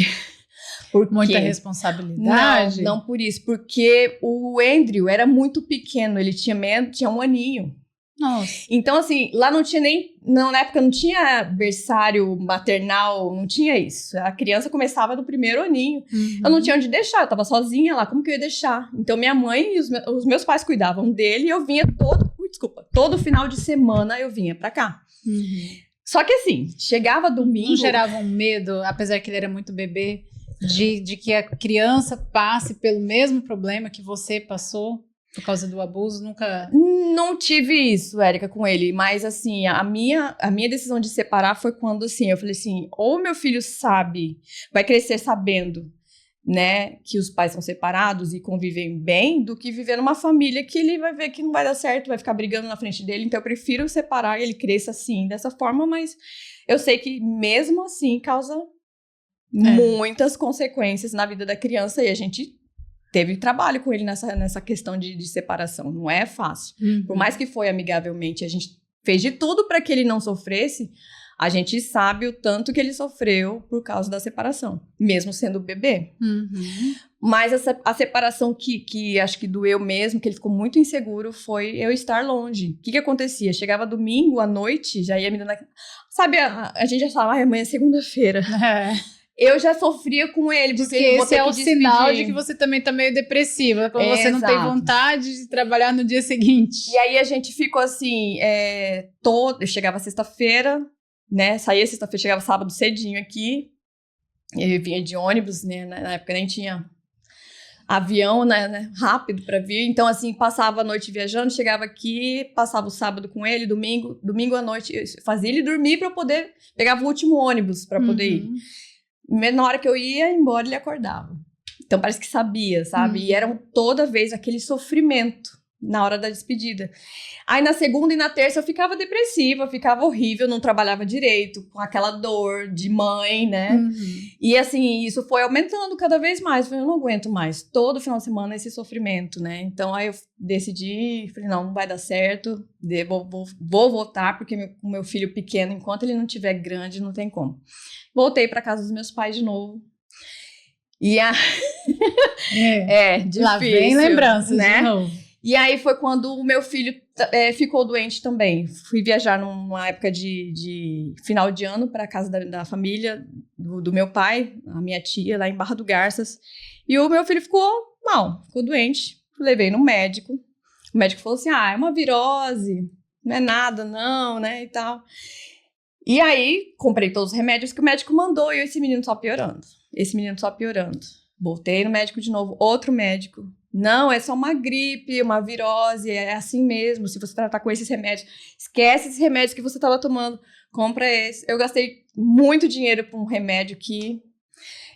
Muita responsabilidade? Não por isso, porque o Andrew era muito pequeno, ele tinha 1 aninho. Nossa. Então, assim, lá não tinha na época não tinha berçário maternal, não tinha isso. A criança começava no 1º aninho. Eu não tinha onde deixar, eu tava sozinha lá, como que eu ia deixar? Então, minha mãe e os meus pais cuidavam dele e eu vinha todo final de semana eu vinha pra cá. Só que assim, chegava domingo... Não gerava um medo, apesar que ele era muito bebê, de que a criança passe pelo mesmo problema que você passou por causa do abuso? Nunca... Não tive isso, Érica, com ele. Mas assim, a minha decisão de separar foi quando assim, eu falei assim, ou meu filho vai crescer sabendo, né, que os pais são separados e convivem bem, do que viver numa família que ele vai ver que não vai dar certo, vai ficar brigando na frente dele. Então eu prefiro separar e ele cresça assim, dessa forma, mas eu sei que mesmo assim causa muitas consequências na vida da criança e a gente teve trabalho com ele nessa questão de separação. Não é fácil. Por mais que foi amigavelmente, a gente fez de tudo para que ele não sofresse. A gente sabe o tanto que ele sofreu por causa da separação, mesmo sendo bebê. Mas a separação que acho que doeu mesmo, que ele ficou muito inseguro, foi eu estar longe. O que acontecia? Chegava domingo à noite, já ia me dando... Sabe, a gente já falava, amanhã é segunda-feira. Eu já sofria com ele, porque esse é o sinal de que você também tá meio depressiva, quando você não tem vontade de trabalhar no dia seguinte. E aí a gente ficou assim, eu chegava sexta-feira, né, saía sexta-feira, chegava sábado cedinho aqui, eu vinha de ônibus, né, na época nem tinha avião, né, rápido pra vir, então assim, passava a noite viajando, chegava aqui, passava o sábado com ele, domingo à noite, eu fazia ele dormir pra eu poder, pegava o último ônibus pra poder ir. Na hora que eu ia embora, ele acordava. Então parece que sabia, sabe, e era toda vez aquele sofrimento na hora da despedida. Aí na segunda e na terça eu ficava depressiva, ficava horrível, não trabalhava direito, com aquela dor de mãe, né? E assim, isso foi aumentando cada vez mais. Eu não aguento mais, todo final de semana esse sofrimento, né? Então aí eu decidi, falei, não vai dar certo, vou voltar, porque o meu filho pequeno, enquanto ele não estiver grande, não tem como. Voltei para casa dos meus pais de novo. E difícil. Lá vem lembranças, né? De novo. E aí foi quando o meu filho ficou doente também. Fui viajar numa época de final de ano para a casa da família do meu pai, a minha tia, lá em Barra do Garças. E o meu filho ficou mal, ficou doente. Levei no médico. O médico falou assim, é uma virose, não é nada não, né, e tal. E aí, comprei todos os remédios que o médico mandou e esse menino só piorando. Voltei no médico de novo, outro médico. Não, é só uma gripe, uma virose, é assim mesmo. Se você tratar com esses remédios, esquece esses remédios que você estava tomando, compra esse. Eu gastei muito dinheiro por um remédio que...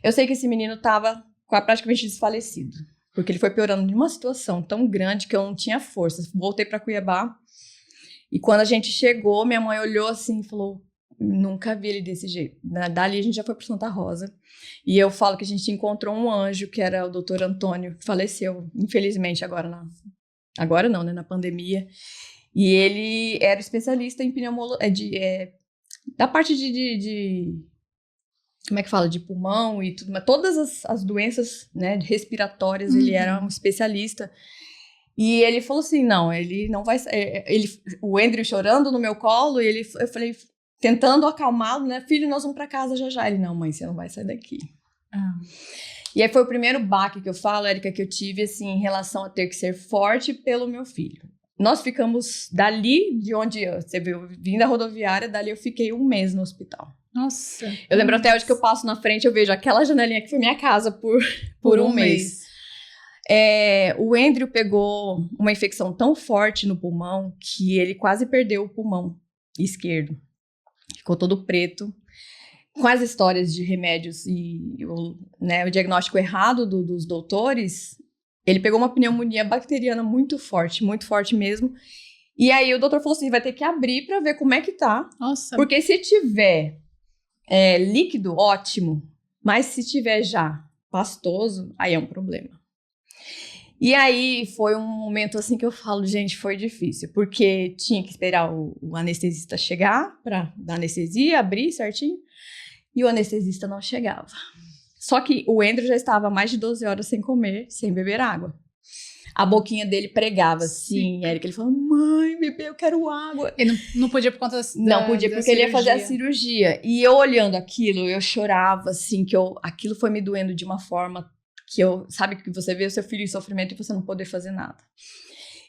Eu sei que esse menino estava praticamente desfalecido, porque ele foi piorando de uma situação tão grande que eu não tinha força. Voltei para Cuiabá e quando a gente chegou, minha mãe olhou assim e falou, nunca vi ele desse jeito. Dali a gente já foi para Santa Rosa. E eu falo que a gente encontrou um anjo, que era o Dr. Antônio, que faleceu, infelizmente, agora não, né, na pandemia. E ele era especialista em pneumologia, da parte como é que fala, de pulmão e tudo, mas todas as doenças, né, respiratórias, ele era um especialista. E ele falou assim, não, ele não vai... o Andrew chorando no meu colo, e eu falei... Tentando acalmá-lo, né? Filho, nós vamos pra casa já. Ele, não, mãe, você não vai sair daqui. E aí foi o primeiro baque que eu falo, Érica, que eu tive, assim, em relação a ter que ser forte pelo meu filho. Nós ficamos dali, de onde você viu, vim da rodoviária, dali eu fiquei 1 mês no hospital. Nossa. Eu lembro até hoje que eu passo na frente, eu vejo aquela janelinha que foi minha casa por um mês. O Andrew pegou uma infecção tão forte no pulmão que ele quase perdeu o pulmão esquerdo. Ficou todo preto, com as histórias de remédios e o diagnóstico errado dos doutores. Ele pegou uma pneumonia bacteriana muito forte mesmo. E aí o doutor falou assim, vai ter que abrir para ver como é que tá. Nossa. Porque se tiver líquido, ótimo. Mas se tiver já pastoso, aí é um problema. E aí foi um momento assim que eu falo, gente, foi difícil, porque tinha que esperar o anestesista chegar para dar anestesia, abrir certinho, e o anestesista não chegava. Só que o Andrew já estava há mais de 12 horas sem comer, sem beber água. A boquinha dele pregava assim, Érica, ele falou, mãe, bebê, eu quero água. Ele não podia por conta Não podia, porque ele ia fazer a cirurgia. E eu olhando aquilo, eu chorava assim, aquilo foi me doendo de uma forma... sabe que você vê o seu filho em sofrimento e você não poder fazer nada.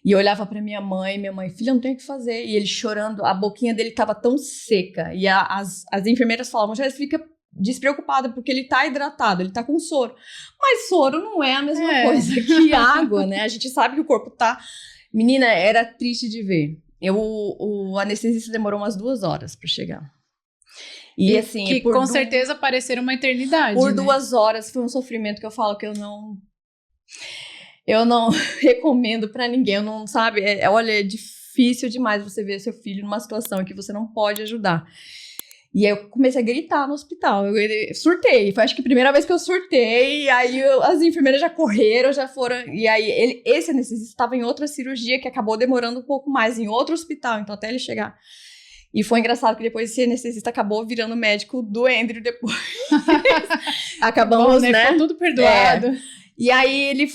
E eu olhava pra minha mãe, filha, não tem o que fazer. E ele chorando, a boquinha dele tava tão seca. E as enfermeiras falavam, já fica despreocupada porque ele tá hidratado, ele tá com soro. Mas soro não é a mesma coisa que água, né? A gente sabe que o corpo tá... Menina, era triste de ver. O anestesista demorou umas 2 horas pra chegar. E assim, que com certeza pareceram uma eternidade. Por 2 horas foi um sofrimento que eu falo que eu não recomendo pra ninguém. Eu não, sabe? Olha, é difícil demais você ver seu filho numa situação em que você não pode ajudar. E aí eu comecei a gritar no hospital. Eu surtei. Foi acho que a primeira vez que eu surtei. E aí as enfermeiras já correram, já foram. E aí esse anestesista estava em outra cirurgia que acabou demorando um pouco mais, em outro hospital. Então até ele chegar. E foi engraçado que depois esse anestesista acabou virando médico do Andrew depois. Acabamos, né? Ficou tudo perdoado. E aí ele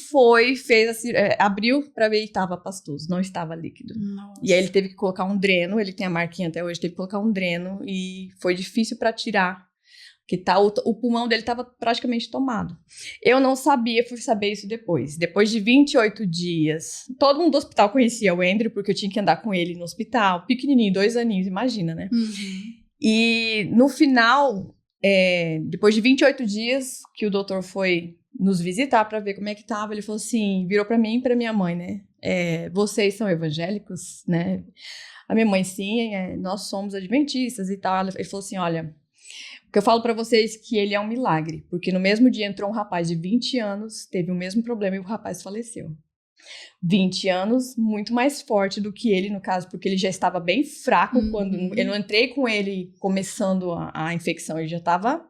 abriu pra ver e estava pastoso, não estava líquido. Nossa. E aí ele teve que colocar um dreno, ele tem a marquinha até hoje, teve que colocar um dreno e foi difícil pra tirar. Porque o pulmão dele estava praticamente tomado. Eu não sabia, fui saber isso depois. Depois de 28 dias, todo mundo do hospital conhecia o Andrew, porque eu tinha que andar com ele no hospital, pequenininho, 2 aninhos, imagina, né? Uhum. E no final, depois de 28 dias que o doutor foi nos visitar para ver como é que tava, ele falou assim, virou para mim e para minha mãe, né? Vocês são evangélicos, né? A minha mãe, sim, nós somos adventistas e tal. Ele falou assim, olha... Porque eu falo pra vocês que ele é um milagre, porque no mesmo dia entrou um rapaz de 20 anos, teve o mesmo problema e o rapaz faleceu. 20 anos, muito mais forte do que ele, no caso, porque ele já estava bem fraco quando... Eu não entrei com ele começando a infecção, ele já estava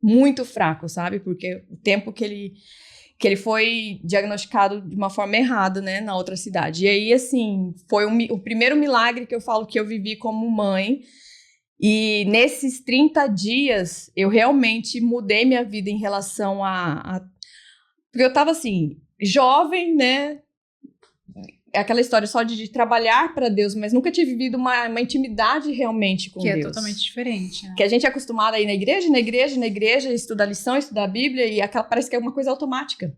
muito fraco, sabe? Porque o tempo que ele foi diagnosticado de uma forma errada, né, na outra cidade. E aí, assim, foi o primeiro milagre que eu falo que eu vivi como mãe. E nesses 30 dias, eu realmente mudei minha vida em relação porque eu tava assim, jovem, né? Aquela história só de trabalhar para Deus, mas nunca tinha vivido uma intimidade realmente com Deus. Que é totalmente diferente, né? Que a gente é acostumado a ir na igreja, estudar lição, estudar a Bíblia, e parece que é uma coisa automática.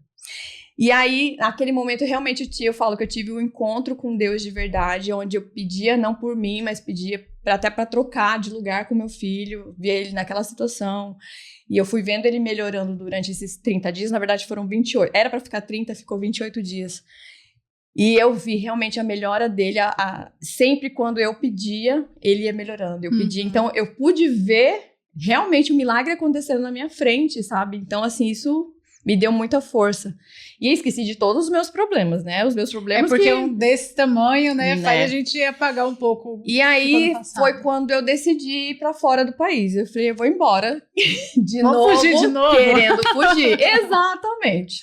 E aí, naquele momento, realmente eu falo que eu tive um encontro com Deus de verdade, onde eu pedia não por mim, mas pedia até para trocar de lugar com meu filho, ver ele naquela situação. E eu fui vendo ele melhorando durante esses 30 dias, na verdade foram 28. Era para ficar 30, ficou 28 dias. E eu vi realmente a melhora dele, sempre quando eu pedia, ele ia melhorando. Eu pedia, então eu pude ver realmente o milagre acontecendo na minha frente, sabe? Então, assim, isso me deu muita força. E esqueci de todos os meus problemas, né? Os meus problemas porque um desse tamanho, né, faz a gente apagar um pouco. E aí, foi quando eu decidi ir pra fora do país. Eu falei, eu vou embora Vou fugir de novo. Querendo fugir. Exatamente.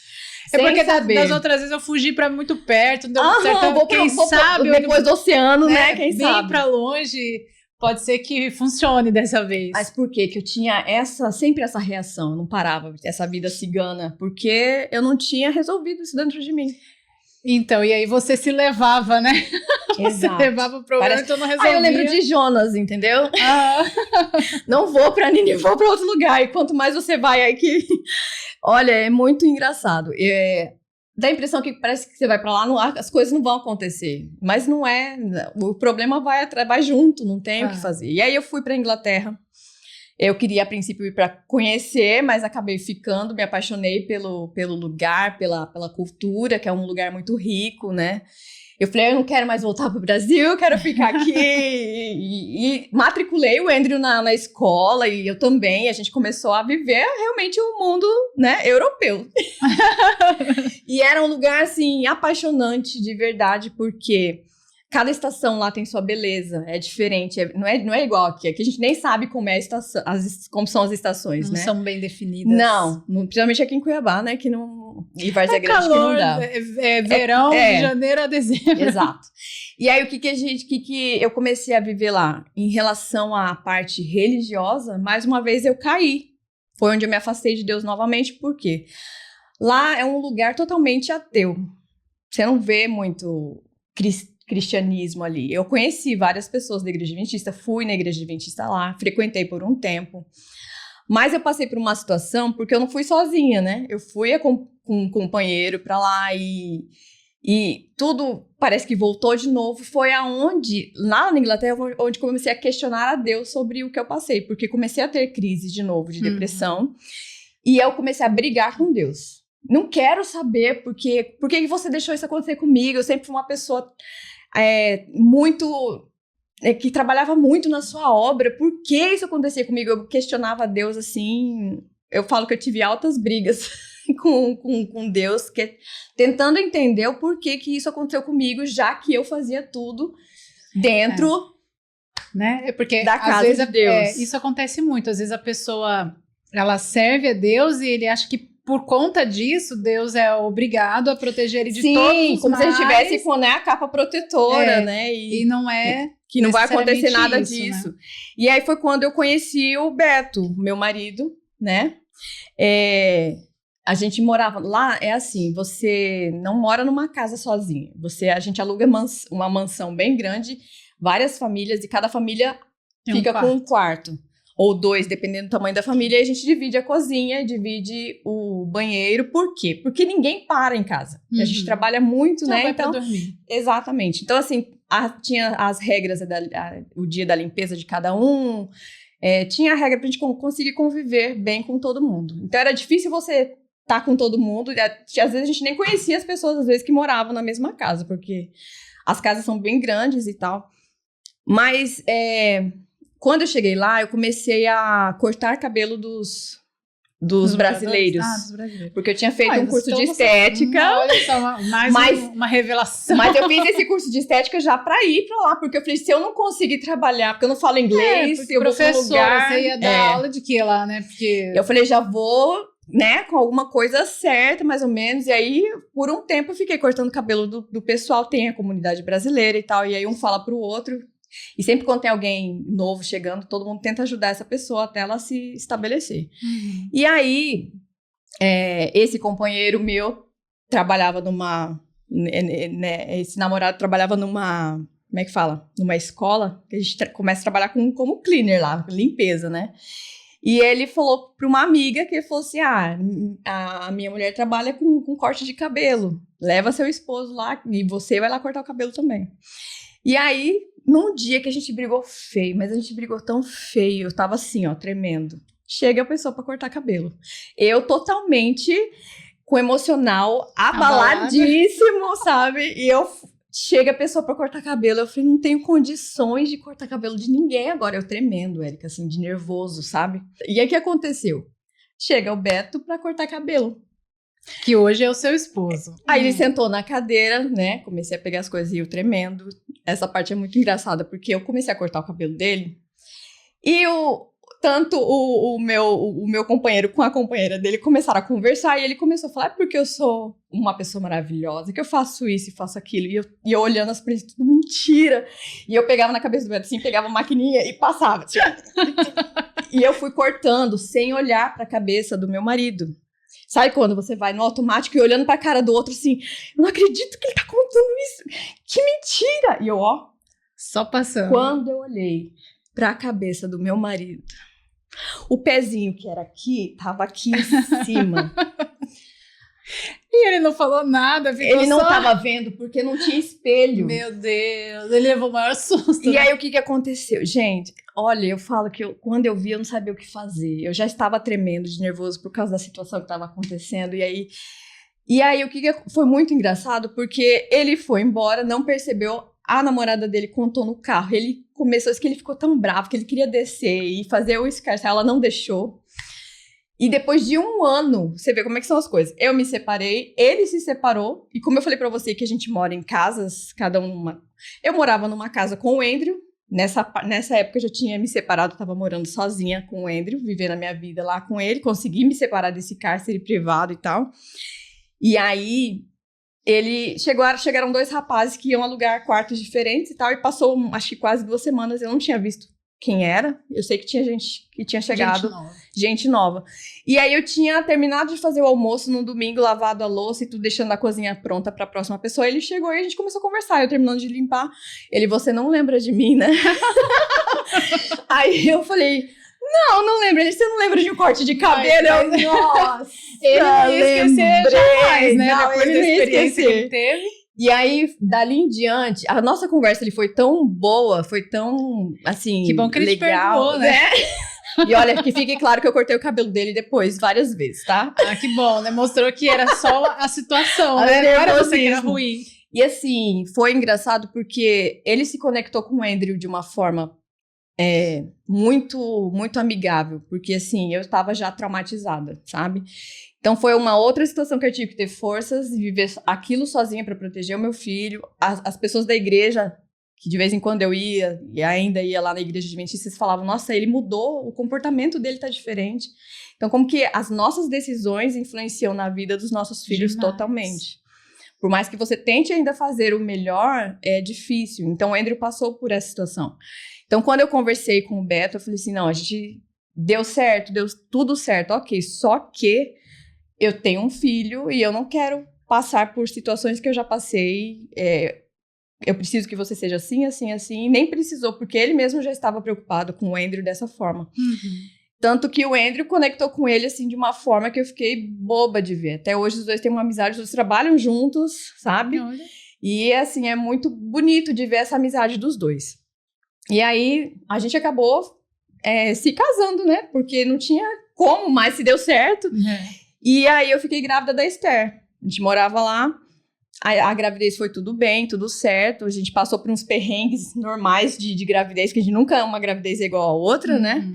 É porque das outras vezes eu fugi pra muito perto, não deu certo. Quem sabe depois do oceano, né? Quem sabe? Bem pra longe, pode ser que funcione dessa vez. Mas por que eu tinha sempre essa reação? Eu não parava, essa vida cigana, porque eu não tinha resolvido isso dentro de mim. Então, e aí você se levava, né? Exato. Você levava o problema, então não resolvia. Eu lembro de Jonas, entendeu? Não vou pra Nínive, vou pra outro lugar. E quanto mais você vai aí que... Olha, é muito engraçado. Dá a impressão que parece que você vai pra lá, as coisas não vão acontecer. Mas não é. O problema vai junto, não tem o que fazer. E aí eu fui pra Inglaterra. Eu queria, a princípio, ir para conhecer, mas acabei ficando, me apaixonei pelo lugar, pela cultura, que é um lugar muito rico, né? Eu falei, eu não quero mais voltar para o Brasil, eu quero ficar aqui. e matriculei o Andrew na escola, e eu também. A gente começou a viver realmente um mundo, né, europeu. E era um lugar, assim, apaixonante de verdade, porque... Cada estação lá tem sua beleza, é diferente, não é igual aqui. Aqui a gente nem sabe como é a estação, como são as estações, não né? Não são bem definidas. Não, principalmente aqui em Cuiabá, né? Que não... E Várzea Grande calor, que não dá. É verão, de janeiro a dezembro. Exato. E aí, o que eu comecei a viver lá? Em relação à parte religiosa, mais uma vez eu caí. Foi onde eu me afastei de Deus novamente, por quê? Lá é um lugar totalmente ateu. Você não vê muito cristianismo ali. Eu conheci várias pessoas da Igreja Adventista, fui na Igreja Adventista lá, frequentei por um tempo, mas eu passei por uma situação, porque eu não fui sozinha, né? Eu fui com um companheiro pra lá e tudo parece que voltou de novo. Foi lá na Inglaterra, onde comecei a questionar a Deus sobre o que eu passei, porque comecei a ter crises de novo, de depressão, e eu comecei a brigar com Deus. Não quero saber por que você deixou isso acontecer comigo. Eu sempre fui uma pessoa que trabalhava muito na sua obra. Por que isso acontecia comigo? Eu questionava a Deus assim. Eu falo que eu tive altas brigas com Deus, tentando entender o porquê que isso aconteceu comigo, já que eu fazia tudo dentro né? Porque da casa às vezes de Deus. Isso acontece muito. Às vezes a pessoa ela serve a Deus e ele acha que por conta disso, Deus é obrigado a proteger ele de todos os como males. se ele tivesse com a capa protetora, né? E não é... Que não vai acontecer nada isso, disso. Né? E aí foi quando eu conheci o Beto, meu marido, né? A gente morava... Lá é assim, você não mora numa casa sozinha. A gente aluga uma mansão bem grande, várias famílias, e cada família fica com um quarto. Ou 2, dependendo do tamanho da família, e a gente divide a cozinha, divide o banheiro. Por quê? Porque ninguém para em casa. A gente trabalha muito, Só né? vai Então, pra dormir. Exatamente. Então, assim, tinha as regras, o dia da limpeza de cada um, tinha a regra pra gente conseguir conviver bem com todo mundo. Então, era difícil você estar com todo mundo. Às vezes, a gente nem conhecia as pessoas, às vezes, que moravam na mesma casa, porque as casas são bem grandes e tal. Mas... Quando eu cheguei lá, eu comecei a cortar cabelo dos brasileiros. Dos brasileiros. Porque eu tinha feito um curso de estética. Olha só, uma revelação. Mas eu fiz esse curso de estética já pra ir pra lá. Porque eu falei, se eu não conseguir trabalhar, porque eu não falo inglês, eu vou pra um lugar... Você ia dar aula de quê lá, né? Porque... Eu falei, já vou, né, com alguma coisa certa, mais ou menos. E aí, por um tempo, eu fiquei cortando cabelo do pessoal. Tem a comunidade brasileira e tal. E aí, um fala pro outro... E sempre quando tem alguém novo chegando, todo mundo tenta ajudar essa pessoa até ela se estabelecer. E aí, esse companheiro meu trabalhava esse namorado trabalhava numa, como é que fala? Numa escola, que a gente começa a trabalhar como cleaner lá, limpeza, né? E ele falou para uma amiga que ele falou assim, a minha mulher trabalha com corte de cabelo, leva seu esposo lá e você vai lá cortar o cabelo também. E aí, num dia que a gente brigou feio, mas a gente brigou tão feio, eu tava assim, ó, tremendo. Chega a pessoa para cortar cabelo. Eu totalmente com o emocional abaladíssimo, sabe? E chega a pessoa pra cortar cabelo, eu falei, não tenho condições de cortar cabelo de ninguém agora. Eu tremendo, Érica, assim, de nervoso, sabe? E aí, o que aconteceu? Chega o Beto pra cortar cabelo. Que hoje é o seu esposo. Aí ele sentou na cadeira, né? Comecei a pegar as coisas e eu tremendo. Essa parte é muito engraçada, porque eu comecei a cortar o cabelo dele. E tanto o meu companheiro com a companheira dele começaram a conversar e ele começou a falar, porque eu sou uma pessoa maravilhosa, que eu faço isso e faço aquilo. E eu olhando as coisas, tudo mentira. E eu pegava na cabeça do Beto assim, pegava a maquininha e passava. E eu fui cortando sem olhar pra cabeça do meu marido. Sabe quando você vai no automático e olhando pra cara do outro assim, eu não acredito que ele tá contando isso. Que mentira! E eu, só passando. Quando eu olhei pra cabeça do meu marido, o pezinho que era aqui, tava aqui em cima. E ele não falou nada, ele não tava vendo porque não tinha espelho. Meu Deus, ele levou o maior susto. E aí, o que aconteceu? Gente, olha, eu falo que quando eu vi, eu não sabia o que fazer. Eu já estava tremendo de nervoso por causa da situação que estava acontecendo. E aí, foi muito engraçado, porque ele foi embora, não percebeu. A namorada dele contou no carro. Ele começou a dizer que ele ficou tão bravo que ele queria descer e fazer o escarcel. Ela não deixou. E depois de 1 ano, você vê como é que são as coisas. Eu me separei, ele se separou. E como eu falei pra você que a gente mora em casas, cada uma... Eu morava numa casa com o Andrew. Nessa época eu já tinha me separado, tava morando sozinha com o Andrew, vivendo a minha vida lá com ele. Consegui me separar desse cárcere privado e tal. E aí... chegaram 2 rapazes que iam alugar quartos diferentes e tal, e passou, acho que quase 2 semanas, eu não tinha visto quem era, eu sei que tinha gente que tinha chegado, gente nova. E aí eu tinha terminado de fazer o almoço no domingo, lavado a louça e tudo, deixando a cozinha pronta pra próxima pessoa, ele chegou e a gente começou a conversar, eu terminando de limpar, você não lembra de mim, né? Aí eu falei... Não lembro. Você não lembra de um corte de cabelo? Nossa! Ele não ia esquecer jamais, né? Não, depois da experiência que ele teve. E aí, dali em diante, a nossa conversa foi tão boa, foi tão, assim, que bom que ele legal, te perdoou, né? E olha, que fique claro que eu cortei o cabelo dele depois, várias vezes, tá? Que bom, né? Mostrou que era só a situação, né? Não era você que era ruim. E assim, foi engraçado porque ele se conectou com o Andrew de uma forma... muito, muito amigável, porque assim, eu estava já traumatizada, sabe? Então foi uma outra situação que eu tive que ter forças e viver aquilo sozinha para proteger o meu filho. As pessoas da igreja, que de vez em quando eu ia, e ainda ia lá na igreja adventista, eles falavam, nossa, ele mudou, o comportamento dele tá diferente. Então como que as nossas decisões influenciam na vida dos nossos filhos totalmente. Por mais que você tente ainda fazer o melhor, é difícil. Então o Andrew passou por essa situação. Então, quando eu conversei com o Beto, eu falei assim, não, a gente deu certo, deu tudo certo, ok, só que eu tenho um filho e eu não quero passar por situações que eu já passei, eu preciso que você seja assim, assim, assim, e nem precisou, porque ele mesmo já estava preocupado com o Andrew dessa forma. Tanto que o Andrew conectou com ele, assim, de uma forma que eu fiquei boba de ver. Até hoje os dois têm uma amizade, os dois trabalham juntos, sabe? Olha. E, assim, é muito bonito de ver essa amizade dos dois. E aí, a gente acabou se casando, né? Porque não tinha como, mas se deu certo. E aí, eu fiquei grávida da Esther. A gente morava lá. A gravidez foi tudo bem, tudo certo. A gente passou por uns perrengues normais de gravidez, que a gente nunca uma gravidez é igual a outra, né?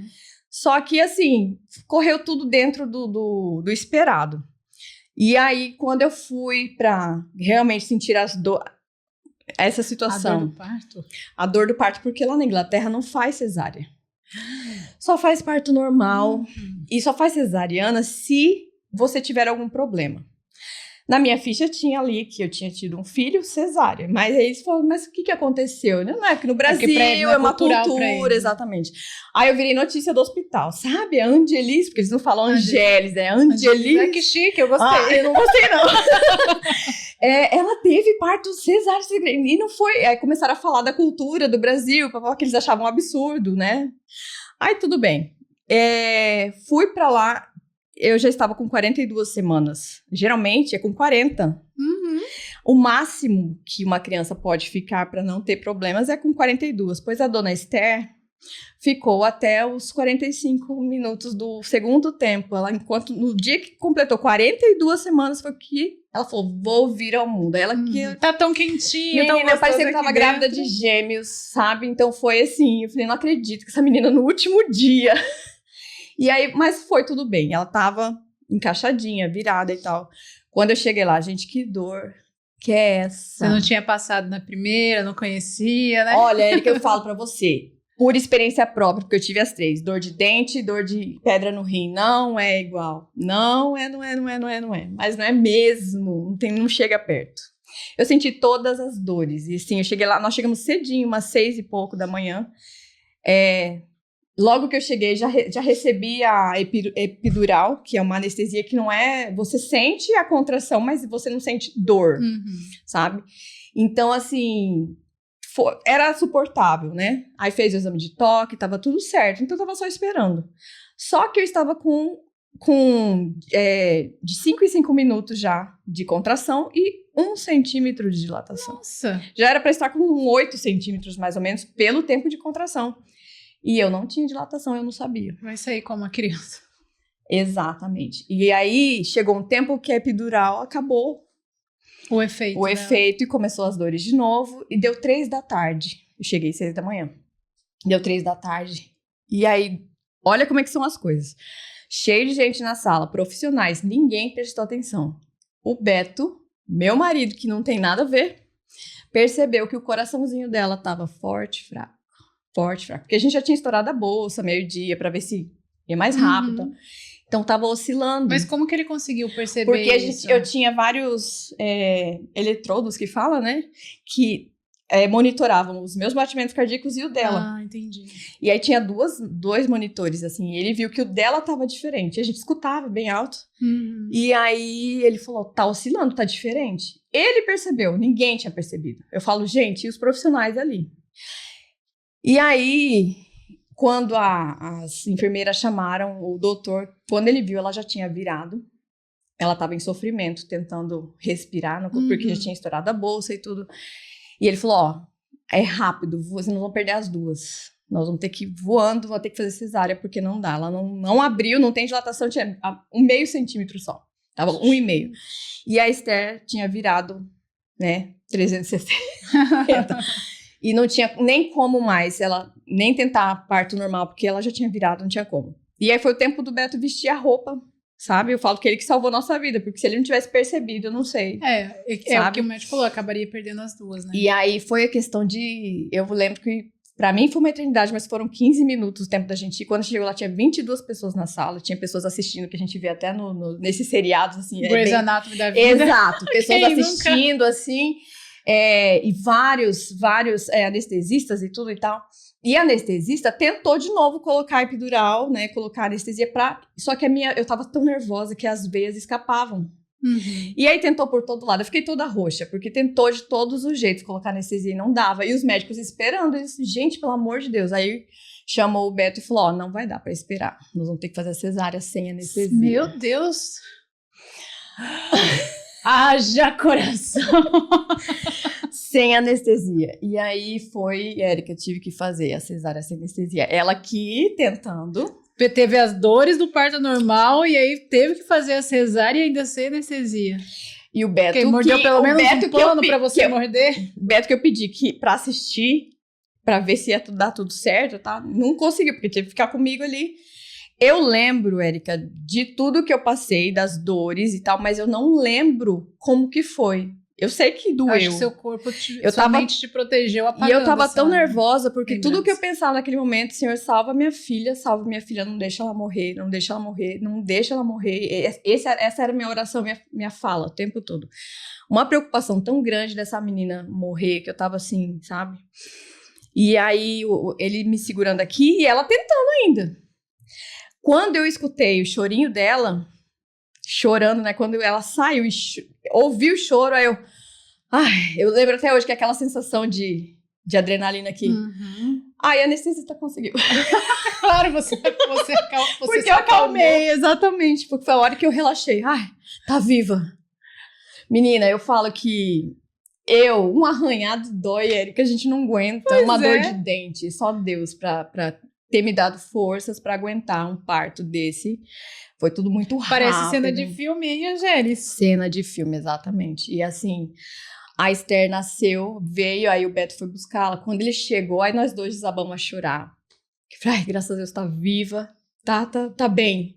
Só que, assim, correu tudo dentro do esperado. E aí, quando eu fui pra realmente sentir essa situação. A dor do parto? A dor do parto, porque lá na Inglaterra não faz cesárea. Só faz parto normal. E só faz cesariana se você tiver algum problema. Na minha ficha tinha ali que eu tinha tido um filho cesárea. Mas aí eles falaram, mas o que aconteceu? Não é que no Brasil é uma cultura, exatamente. Aí eu virei notícia do hospital, sabe? A Angelis, porque eles não falam Angelis, é Angelis. É que chique, eu gostei. Eu não gostei, não. Ela teve parto cesárea e não foi. Aí começaram a falar da cultura do Brasil, que eles achavam um absurdo, né? Aí tudo bem. Fui pra lá. Eu já estava com 42 semanas. Geralmente é com 40. Uhum. O máximo que uma criança pode ficar para não ter problemas é com 42. Pois a dona Esther ficou até os 45 minutos do segundo tempo. No dia que completou 42 semanas foi que ela falou, vou vir ao mundo. Ela que... Tá tão quentinha. Então, parecia que tava grávida de gêmeos, sabe? Então foi assim, eu falei, não acredito que essa menina no último dia... E aí, mas foi tudo bem, ela tava encaixadinha, virada e tal. Quando eu cheguei lá, gente, que dor que é essa? Você não tinha passado na primeira, não conhecia, né? Olha, é que eu falo pra você, por experiência própria, porque eu tive as 3, dor de dente, dor de pedra no rim, não é igual. Não é. Mas não é mesmo, não chega perto. Eu senti todas as dores, e assim, eu cheguei lá, nós chegamos cedinho, umas 6 e pouco da manhã, logo que eu cheguei, já recebi a epidural, que é uma anestesia que não é... Você sente a contração, mas você não sente dor, sabe? Então, assim, era suportável, né? Aí fez o exame de toque, tava tudo certo, então eu tava só esperando. Só que eu estava de 5 em 5 minutos já de contração e 1 centímetro de dilatação. Nossa! Já era para estar com 8 centímetros, mais ou menos, pelo tempo de contração. E eu não tinha dilatação, eu não sabia. Vai sair como uma criança. Exatamente. E aí, chegou um tempo que a epidural acabou. O efeito. Efeito, e começou as dores de novo. E deu 3 da tarde. Eu cheguei 6 da manhã. Deu 3 da tarde. E aí, olha como é que são as coisas. Cheio de gente na sala, profissionais. Ninguém prestou atenção. O Beto, meu marido, que não tem nada a ver, percebeu que o coraçãozinho dela estava forte, fraco. Porque a gente já tinha estourado a bolsa, meio-dia, pra ver se ia mais rápido. Então, tava oscilando. Mas como que ele conseguiu perceber Porque eu tinha vários eletrodos que fala, né? Que monitoravam os meus batimentos cardíacos e o dela. Ah, entendi. E aí tinha dois monitores, assim. E ele viu que o dela tava diferente. A gente escutava bem alto. E aí ele falou, tá oscilando, tá diferente. Ele percebeu, ninguém tinha percebido. Eu falo, gente, e os profissionais ali? E aí, quando as enfermeiras chamaram o doutor, quando ele viu, ela já tinha virado. Ela estava em sofrimento, tentando respirar, porque já tinha estourado a bolsa e tudo. E ele falou, é rápido, vocês não vão perder as 2. Nós vamos ter que ir voando, vou ter que fazer cesárea, porque não dá. Ela não abriu, não tem dilatação, tinha 0,5 centímetro só. Tava 1,5. E a Esther tinha virado, né, 360. E não tinha nem como mais ela nem tentar parto normal, porque ela já tinha virado, não tinha como. E aí foi o tempo do Beto vestir a roupa, sabe? Eu falo que ele que salvou nossa vida, porque se ele não tivesse percebido, eu não sei. É o que o médico falou, acabaria perdendo as 2, né? E aí foi a questão de... Eu lembro que pra mim foi uma eternidade, mas foram 15 minutos o tempo da gente ir. Quando chegou lá, tinha 22 pessoas na sala, tinha pessoas assistindo, que a gente vê até nesses seriados, assim. Grey's Anatomy da vida. Exato, pessoas assistindo, assim... e vários anestesistas e tudo e tal. E a anestesista tentou de novo colocar a epidural, né? Colocar a anestesia Só que eu tava tão nervosa que as veias escapavam. E aí tentou por todo lado. Eu fiquei toda roxa, porque tentou de todos os jeitos colocar anestesia e não dava. E os médicos esperando. Eles, gente, pelo amor de Deus. Aí chamou o Beto e falou, não vai dar pra esperar. Nós vamos ter que fazer a cesárea sem anestesia. Meu Deus! Haja coração! Sem anestesia. E aí foi, Érica, tive que fazer a cesárea sem anestesia. Ela aqui tentando. Teve as dores do parto normal e aí teve que fazer a cesárea e ainda sem anestesia. E o Beto que mordeu pelo menos um pano pra você morder. O Beto que eu pedi pra assistir, pra ver se ia dar tudo certo, tá? Não conseguiu, porque teve que ficar comigo ali. Eu lembro, Érica, de tudo que eu passei, das dores e tal, mas eu não lembro como que foi. Eu sei que doeu. Acho que seu corpo, sua mente te protegeu apagando. E eu tava tão nervosa, porque lembrança. tudo que eu pensava naquele momento, Senhor, salva minha filha, não deixa ela morrer, não deixa ela morrer, não deixa ela morrer. Essa era a minha oração, minha fala o tempo todo. Uma preocupação tão grande dessa menina morrer, que eu tava assim, sabe? E aí, ele me segurando aqui e ela tentando ainda. Quando eu escutei o chorinho dela, chorando, né? Quando ela saiu e ouvi o choro, aí eu lembro até hoje que é aquela sensação de adrenalina aqui. Aí a anestesista conseguiu. Claro, você porque eu acalmei, exatamente. Porque foi a hora que eu relaxei. Ai, tá viva. Menina, eu falo que um arranhado dói, Érica, a gente não aguenta. Uma dor de dente. Só Deus pra ter me dado forças pra aguentar um parto desse. Foi tudo muito rápido. Parece cena de filme, hein, Angélis? Cena de filme, exatamente. E assim, a Esther nasceu, veio, aí o Beto foi buscá-la. Quando ele chegou, aí nós dois desabamos a chorar. Eu falei, ai, graças a Deus, tá viva, tá bem.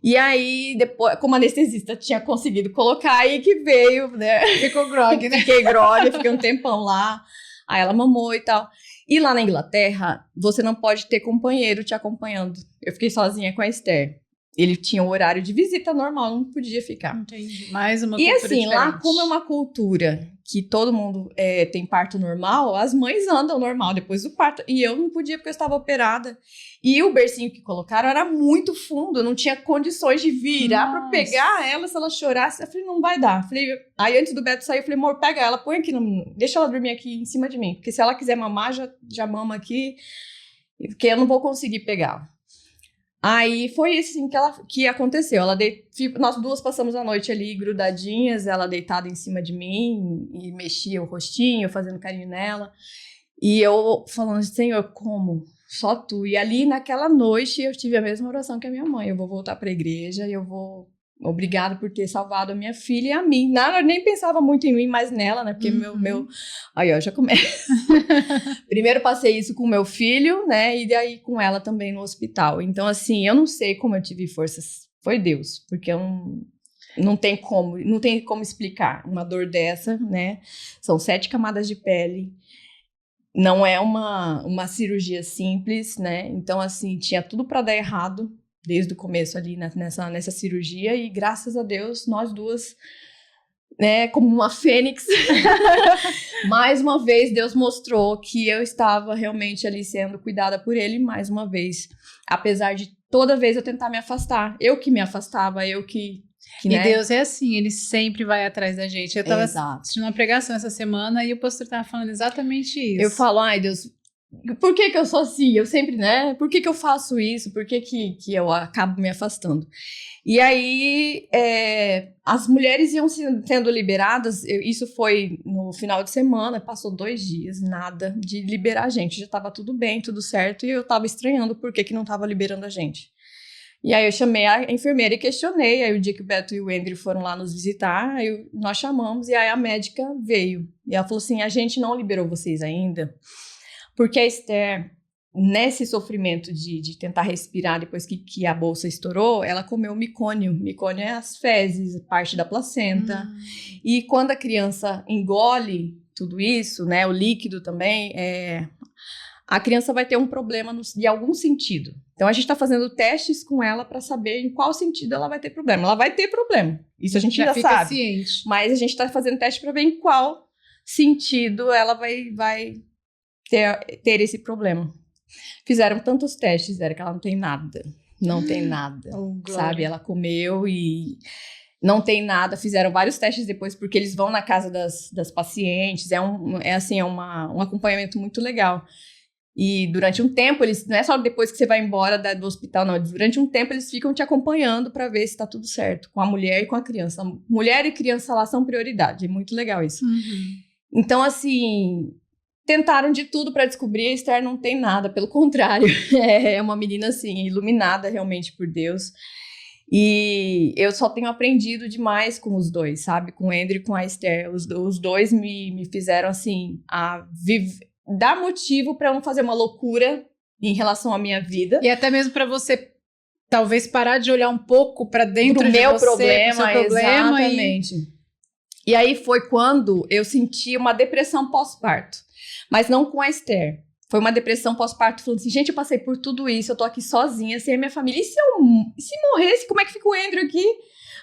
E aí, depois, como a anestesista tinha conseguido colocar, aí que veio, né? Ficou grog, né? Fiquei grog, fiquei um tempão lá. Aí ela mamou e tal. E lá na Inglaterra, você não pode ter companheiro te acompanhando. Eu fiquei sozinha com a Esther. Ele tinha um horário de visita normal, não podia ficar. Entendi. Mais uma cultura assim, diferente. lá como é uma cultura que todo mundo tem parto normal, as mães andam normal depois do parto. E eu não podia porque eu estava operada. E o bercinho que colocaram era muito fundo, não tinha condições de virar para pegar ela se ela chorasse. Eu falei, não vai dar. Aí antes do Beto sair, eu falei, amor, pega ela, põe aqui, deixa ela dormir aqui em cima de mim. Porque se ela quiser mamar, já mama aqui, porque eu não vou conseguir pegar. Aí foi isso assim, que aconteceu. Nós duas passamos a noite ali grudadinhas, ela deitada em cima de mim e mexia o rostinho, fazendo carinho nela. E eu falando, Senhor, como? Só tu. E ali naquela noite eu tive a mesma oração que a minha mãe. Eu vou voltar para a igreja e eu vou... Obrigada por ter salvado a minha filha e a mim. Eu nem pensava muito em mim, mas nela, né? Porque meu... Aí, ó, já começa. Primeiro passei isso com o meu filho, né? E daí com ela também no hospital. Então, assim, eu não sei como eu tive forças. Foi Deus. Porque eu não tem como explicar uma dor dessa, né? São 7 camadas de pele. Não é uma cirurgia simples, né? Então, assim, tinha tudo para dar errado. Desde o começo ali nessa cirurgia, e graças a Deus, nós duas, né, como uma fênix, mais uma vez Deus mostrou que eu estava realmente ali sendo cuidada por Ele, mais uma vez, apesar de toda vez eu tentar me afastar, eu que me afastava, e né? Deus é assim, Ele sempre vai atrás da gente. Eu estava assistindo uma pregação essa semana e o pastor estava falando exatamente isso. Eu falo, ai Deus... Por que eu sou assim? Eu sempre, né? Por que eu faço isso? Por que eu acabo me afastando? E aí, as mulheres iam sendo liberadas, isso foi no final de semana, passou 2 dias, nada de liberar a gente. Já estava tudo bem, tudo certo, e eu estava estranhando por que não estava liberando a gente. E aí eu chamei a enfermeira e questionei, aí o dia que o Beto e o Andrew foram lá nos visitar, nós chamamos, e aí a médica veio. E ela falou assim, a gente não liberou vocês ainda, porque a Esther, nesse sofrimento de tentar respirar depois que a bolsa estourou, ela comeu micônio. Micônio é as fezes, parte da placenta. E quando a criança engole tudo isso, né, o líquido também, a criança vai ter um problema de algum sentido. Então a gente está fazendo testes com ela para saber em qual sentido ela vai ter problema. Ela vai ter problema, isso a gente já fica sabe. Ciente. Mas a gente está fazendo teste para ver em qual sentido ela vai ter esse problema. Fizeram tantos testes, que ela não tem nada. Não tem nada, sabe? Ela comeu e não tem nada. Fizeram vários testes depois, porque eles vão na casa das pacientes. Um acompanhamento muito legal. E durante um tempo, não é só depois que você vai embora do hospital, não. Durante um tempo, eles ficam te acompanhando para ver se está tudo certo, com a mulher e com a criança. Mulher e criança lá são prioridade. É muito legal isso. Então, assim... Tentaram de tudo para descobrir, a Esther não tem nada, pelo contrário, é uma menina assim, iluminada realmente por Deus, e eu só tenho aprendido demais com os dois, sabe, com o Andrew e com a Esther, os dois me fizeram assim, dar motivo para eu não fazer uma loucura em relação à minha vida. E até mesmo para você talvez parar de olhar um pouco para dentro pro de meu você, problema, pro seu problema, exatamente. E aí foi quando eu senti uma depressão pós-parto. Mas não com a Esther. Foi uma depressão pós-parto, falando assim, gente, eu passei por tudo isso, eu tô aqui sozinha, sem a minha família. E se morresse, como é que fica o Andrew aqui?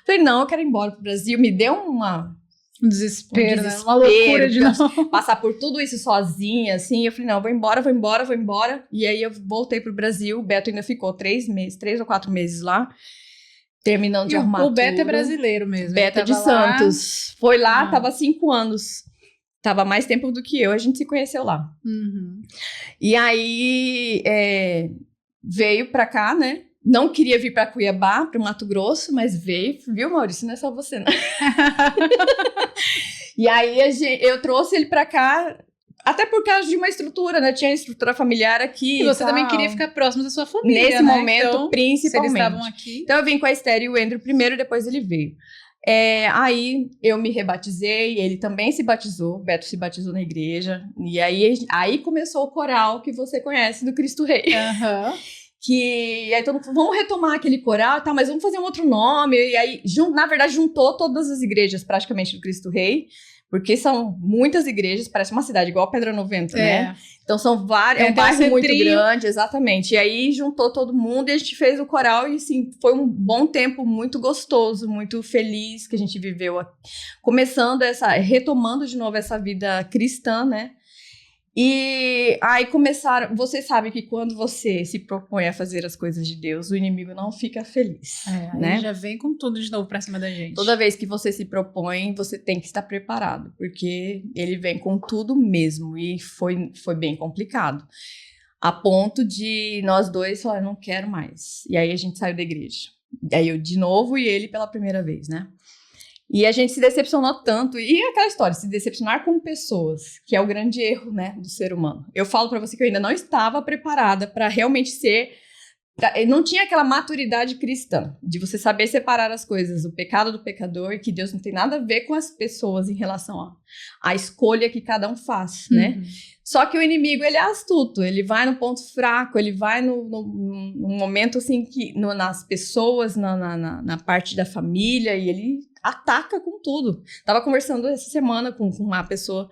Falei, não, eu quero ir embora pro Brasil. Me deu um desespero, né? Uma loucura de novo. Passar por tudo isso sozinha, assim. Eu falei, não, vou embora. E aí eu voltei pro Brasil. O Beto ainda ficou 3 ou 4 meses lá. Terminando de arrumar tudo. O Beto é brasileiro mesmo. Beto é de Santos. Foi lá, tava 5 anos. Tava mais tempo do que eu. A gente se conheceu lá. Uhum. E aí, veio pra cá, né? Não queria vir pra Cuiabá, pro Mato Grosso, mas veio. Viu, Maurício? Não é só você, não. E aí, eu trouxe ele pra cá... Até por causa de uma estrutura, né? Tinha estrutura familiar aqui. E você também queria ficar próximo da sua família, nesse momento, então, principalmente. Se eles estavam aqui. Então, eu vim com a Esther e o Andrew primeiro, depois ele veio. Aí, eu me rebatizei, ele também se batizou, o Beto se batizou na igreja. E aí começou o coral que você conhece do Cristo Rei. Aham. Que aí todo mundo falou, vamos retomar aquele coral, tá, mas vamos fazer um outro nome. E aí, na verdade, juntou todas as igrejas praticamente do Cristo Rei. Porque são muitas igrejas, parece uma cidade igual a Pedra 90, né? Então são várias, é um bairro muito grande, exatamente. E aí juntou todo mundo e a gente fez o coral e assim, foi um bom tempo muito gostoso, muito feliz que a gente viveu, retomando de novo essa vida cristã, né? E aí começaram, você sabe que quando você se propõe a fazer as coisas de Deus, o inimigo não fica feliz, né? Ele já vem com tudo de novo pra cima da gente. Toda vez que você se propõe, você tem que estar preparado, porque ele vem com tudo mesmo, e foi bem complicado. A ponto de nós dois falar, não quero mais. E aí a gente saiu da igreja. E aí eu de novo e ele pela primeira vez, né? E a gente se decepcionou tanto. E aquela história, se decepcionar com pessoas, que é o grande erro, né, do ser humano. Eu falo pra você que eu ainda não estava preparada pra realmente ser... não tinha aquela maturidade cristã, de você saber separar as coisas, o pecado do pecador, que Deus não tem nada a ver com as pessoas em relação à escolha que cada um faz, né? Só que o inimigo, ele é astuto, ele vai no ponto fraco, ele vai no momento, assim, nas pessoas, na parte da família, e ele ataca com tudo. Tava conversando essa semana com uma pessoa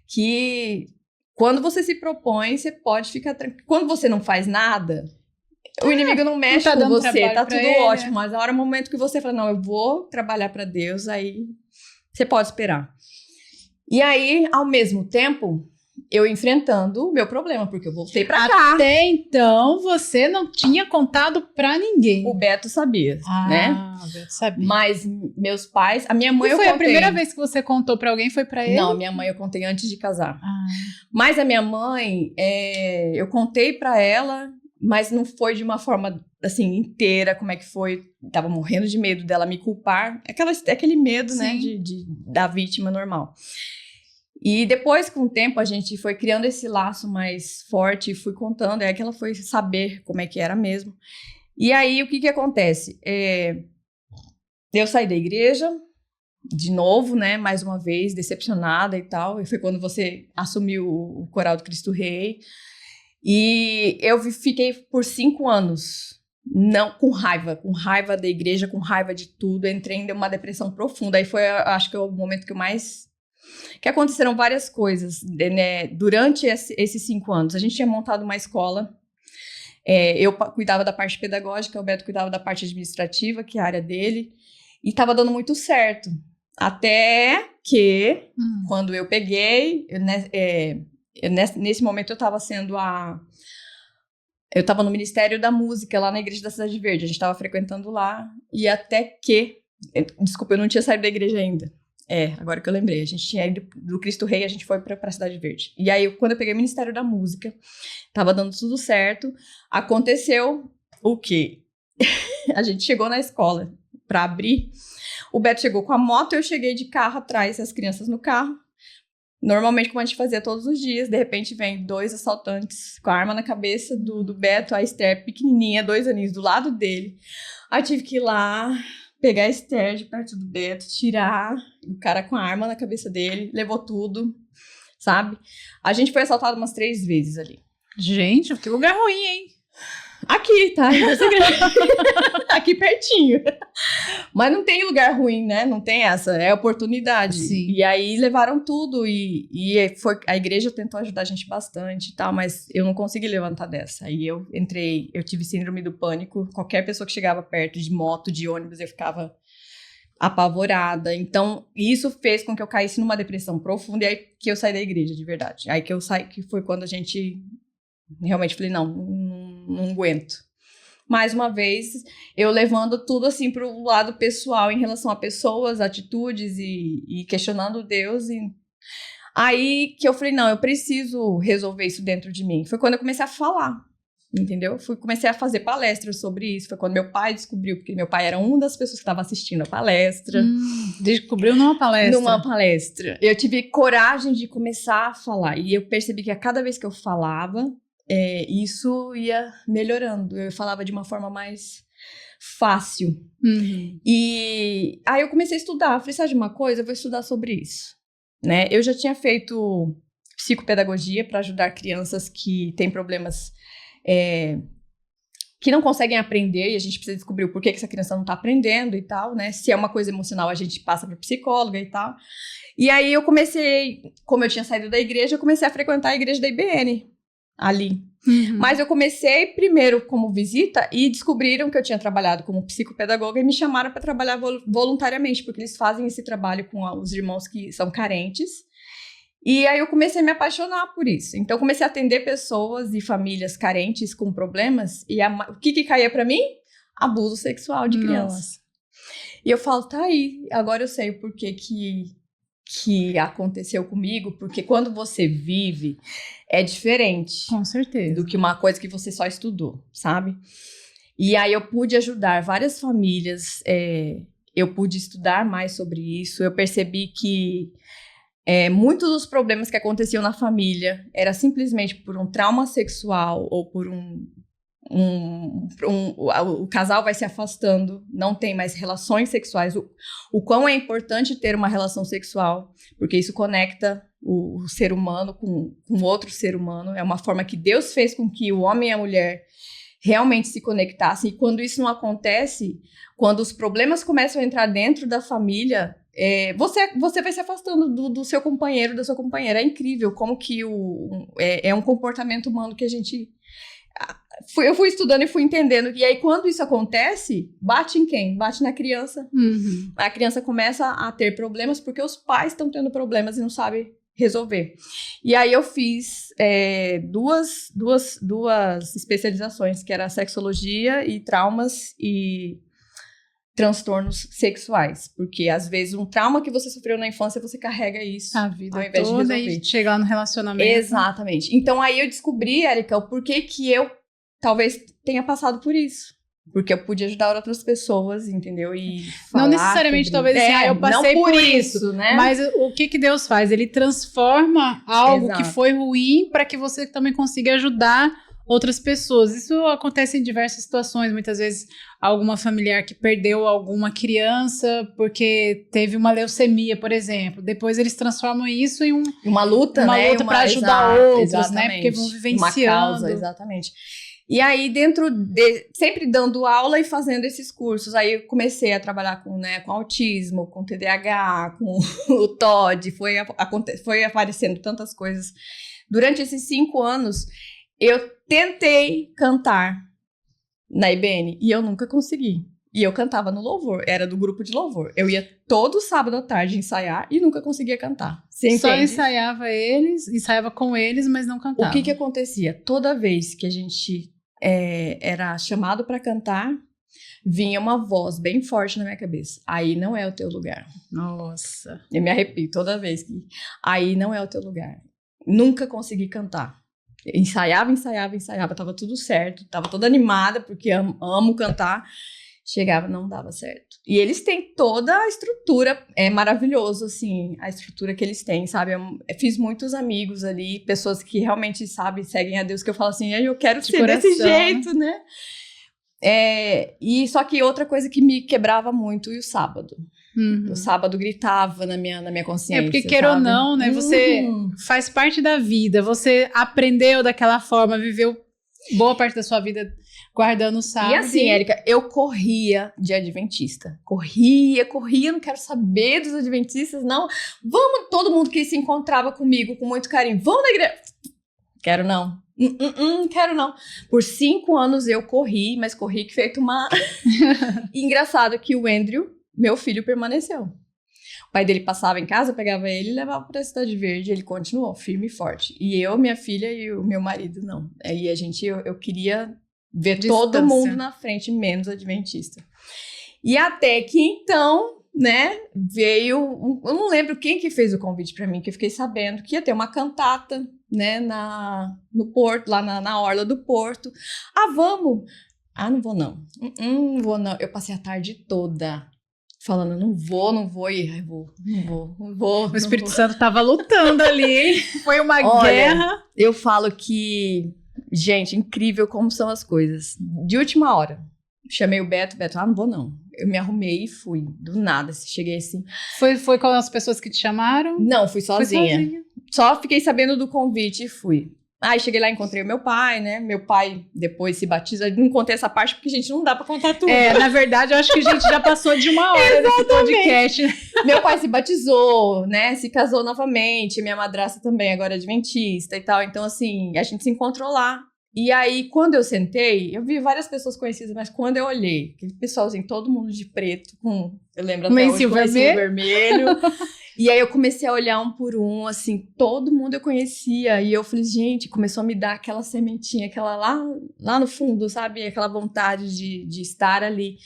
que, quando você se propõe, você pode ficar tranquilo. Quando você não faz nada... O inimigo não mexe com você, tá tudo ótimo, mas a hora, o momento que você fala, não, eu vou trabalhar pra Deus, aí você pode esperar. E aí, ao mesmo tempo, eu enfrentando o meu problema, porque eu voltei pra cá. Até então, você não tinha contado pra ninguém. O Beto sabia, né? O Beto sabia. Mas meus pais, a minha mãe eu contei. A primeira vez que você contou pra alguém, foi pra ele? Não, a minha mãe eu contei antes de casar. Mas a minha mãe, eu contei pra ela... Mas não foi de uma forma, assim, inteira, como é que foi. Tava morrendo de medo dela me culpar. Aquele medo, sim, né, da vítima normal. E depois, com o tempo, a gente foi criando esse laço mais forte e fui contando. É que ela foi saber como é que era mesmo. E aí, o que acontece? Eu saí da igreja, de novo, né, mais uma vez, decepcionada e tal. E foi quando você assumiu o Coral do Cristo Rei. E eu fiquei por 5 anos, não, com raiva da igreja, com raiva de tudo, entrei em uma depressão profunda. Aí foi, acho que o momento que aconteceram várias coisas, né, durante esses 5 anos. A gente tinha montado uma escola, eu cuidava da parte pedagógica, o Beto cuidava da parte administrativa, que é a área dele, e estava dando muito certo. Até que, quando eu peguei... nesse momento eu estava eu estava no Ministério da Música lá na igreja da Cidade Verde, a gente estava frequentando lá, e até que, desculpa, eu não tinha saído da igreja ainda, agora que eu lembrei, a gente tinha ido do Cristo Rei, a gente foi para a Cidade Verde, e aí quando eu peguei o Ministério da Música, estava dando tudo certo, aconteceu o quê? A gente chegou na escola para abrir, o Beto chegou com a moto, eu cheguei de carro atrás, as crianças no carro. Normalmente, como a gente fazia todos os dias, de repente vem 2 assaltantes com a arma na cabeça do Beto, a Esther pequenininha, 2 aninhos, do lado dele. Aí tive que ir lá, pegar a Esther de perto do Beto, tirar o cara com a arma na cabeça dele, levou tudo, sabe? A gente foi assaltado umas 3 vezes ali. Gente, que lugar ruim, hein? Aqui, tá? Aqui pertinho. Mas não tem lugar ruim, né? Não tem essa, é oportunidade. Sim. E aí levaram tudo e a igreja tentou ajudar a gente bastante e tal, mas eu não consegui levantar dessa. Aí eu tive síndrome do pânico. Qualquer pessoa que chegava perto de moto, de ônibus, eu ficava apavorada. Então, isso fez com que eu caísse numa depressão profunda e aí que eu saí da igreja, de verdade. Aí que eu saí, que foi quando a gente realmente falei, não aguento. Mais uma vez, eu levando tudo assim pro lado pessoal em relação a pessoas, atitudes e questionando Deus. E aí que eu falei, não, eu preciso resolver isso dentro de mim. Foi quando eu comecei a falar, entendeu? Comecei a fazer palestras sobre isso. Foi quando meu pai descobriu, porque meu pai era uma das pessoas que estava assistindo a palestra. Descobriu numa palestra? Numa palestra. Eu tive coragem de começar a falar. E eu percebi que a cada vez que eu falava, isso ia melhorando. Eu falava de uma forma mais fácil. E aí eu comecei a estudar. Falei, sabe de uma coisa? Eu vou estudar sobre isso. Né? Eu já tinha feito psicopedagogia para ajudar crianças que têm problemas que não conseguem aprender, e a gente precisa descobrir o porquê que essa criança não está aprendendo e tal, né? Se é uma coisa emocional, a gente passa para psicóloga e tal. E aí eu comecei, como eu tinha saído da igreja, eu comecei a frequentar a igreja da IBN ali. Mas eu comecei primeiro como visita e descobriram que eu tinha trabalhado como psicopedagoga e me chamaram para trabalhar voluntariamente, porque eles fazem esse trabalho com os irmãos que são carentes. E aí eu comecei a me apaixonar por isso. Então eu comecei a atender pessoas e famílias carentes com problemas. E o que caía para mim? Abuso sexual de criança. Nossa. E eu falo, tá aí, agora eu sei o porquê que aconteceu comigo, porque quando você vive, é diferente. Com certeza. Do que uma coisa que você só estudou, sabe? E aí eu pude ajudar várias famílias, eu pude estudar mais sobre isso, eu percebi que muitos dos problemas que aconteciam na família era simplesmente por um trauma sexual ou por o casal vai se afastando, não tem mais relações sexuais. O quão é importante ter uma relação sexual, porque isso conecta o ser humano com outro ser humano. É uma forma que Deus fez com que o homem e a mulher realmente se conectassem. E quando isso não acontece, quando os problemas começam a entrar dentro da família, você vai se afastando do seu companheiro, da sua companheira. É incrível como que é um comportamento humano que a gente... Eu fui estudando e fui entendendo. E aí, quando isso acontece, bate em quem? Bate na criança. A criança começa a ter problemas porque os pais estão tendo problemas e não sabem resolver. E aí eu fiz duas especializações, que era sexologia e traumas e transtornos sexuais. Porque, às vezes, um trauma que você sofreu na infância, você carrega isso a vida ao invés toda de resolver. E chegar lá no relacionamento. Exatamente. Então, aí eu descobri, Érica, o porquê que eu talvez tenha passado por isso. Porque eu pude ajudar outras pessoas, entendeu? E falar não necessariamente, talvez, assim, eu passei não por isso, né? Mas o que Deus faz? Ele transforma algo Exato. que foi ruim para que você também consiga ajudar outras pessoas. Isso acontece em diversas situações. Muitas vezes, alguma familiar que perdeu alguma criança porque teve uma leucemia, por exemplo. Depois eles transformam isso em uma luta, né? Uma luta para ajudar outros, exatamente. Né? Porque vão vivenciando. Uma causa, exatamente. E aí, sempre dando aula e fazendo esses cursos, aí eu comecei a trabalhar com autismo, com TDAH, com o TOD, foi aparecendo tantas coisas. Durante esses 5 anos, eu tentei cantar na IBN e eu nunca consegui. E eu cantava no louvor, era do grupo de louvor. Eu ia todo sábado à tarde ensaiar e nunca conseguia cantar. Você só entende? ensaiava com eles, mas não cantava. O que acontecia? Toda vez que a gente era chamado para cantar, vinha uma voz bem forte na minha cabeça. Aí não é o teu lugar. Nossa. Eu me arrepio toda vez que... Aí não é o teu lugar. Nunca consegui cantar. Ensaiava. Tava tudo certo. Tava toda animada, porque amo cantar. Chegava, não dava certo. E eles têm toda a estrutura, é maravilhoso, assim, a estrutura que eles têm, sabe? Eu fiz muitos amigos ali, pessoas que realmente, sabe, seguem a Deus, que eu falo assim, eu quero ser desse jeito, né? E só que outra coisa que me quebrava muito, e o sábado. O sábado gritava na minha consciência. Porque queira ou não, né? Você faz parte da vida, você aprendeu daquela forma, viveu boa parte da sua vida guardando o sábado. E assim, Érica, eu corria de adventista. Corria, não quero saber dos adventistas, não. Vamos, todo mundo que se encontrava comigo com muito carinho, vamos na igreja. Quero não. Quero não. Por 5 anos eu corri, mas corri que feito uma... Engraçado que o Andrew, meu filho, permaneceu. O pai dele passava em casa, pegava ele e levava para a Cidade Verde. Ele continuou firme e forte. E eu, minha filha e o meu marido, não. Aí eu queria ver todo mundo na frente, menos adventista. E até que então, né, veio... Eu não lembro quem que fez o convite para mim, que eu fiquei sabendo que ia ter uma cantata, né, no Porto, lá na orla do Porto. Ah, vamos! Ah, não vou não. Não vou não. Eu passei a tarde toda falando, não vou, não vou. O Espírito Santo tava lutando ali, hein? Foi uma guerra. Eu falo que, gente, incrível como são as coisas. De última hora, chamei o Beto, não vou não. Eu me arrumei e fui, do nada, cheguei assim. Foi com as pessoas que te chamaram? Não, fui sozinha. Só fiquei sabendo do convite e fui. Aí cheguei lá, encontrei o meu pai, né? Meu pai depois se batiza. Não contei essa parte porque, gente, não dá pra contar tudo. Na verdade, eu acho que a gente já passou de 1 hora desse podcast. Meu pai se batizou, né? Se casou novamente. Minha madrasta também, agora é adventista e tal. Então, assim, a gente se encontrou lá. E aí, quando eu sentei, eu vi várias pessoas conhecidas, mas quando eu olhei, aquele pessoalzinho, todo mundo de preto, eu lembro até hoje, com lencinho vermelho. E aí eu comecei a olhar um por um, assim, todo mundo eu conhecia. E eu falei, gente, começou a me dar aquela sementinha, aquela lá no fundo, sabe? Aquela vontade de estar ali.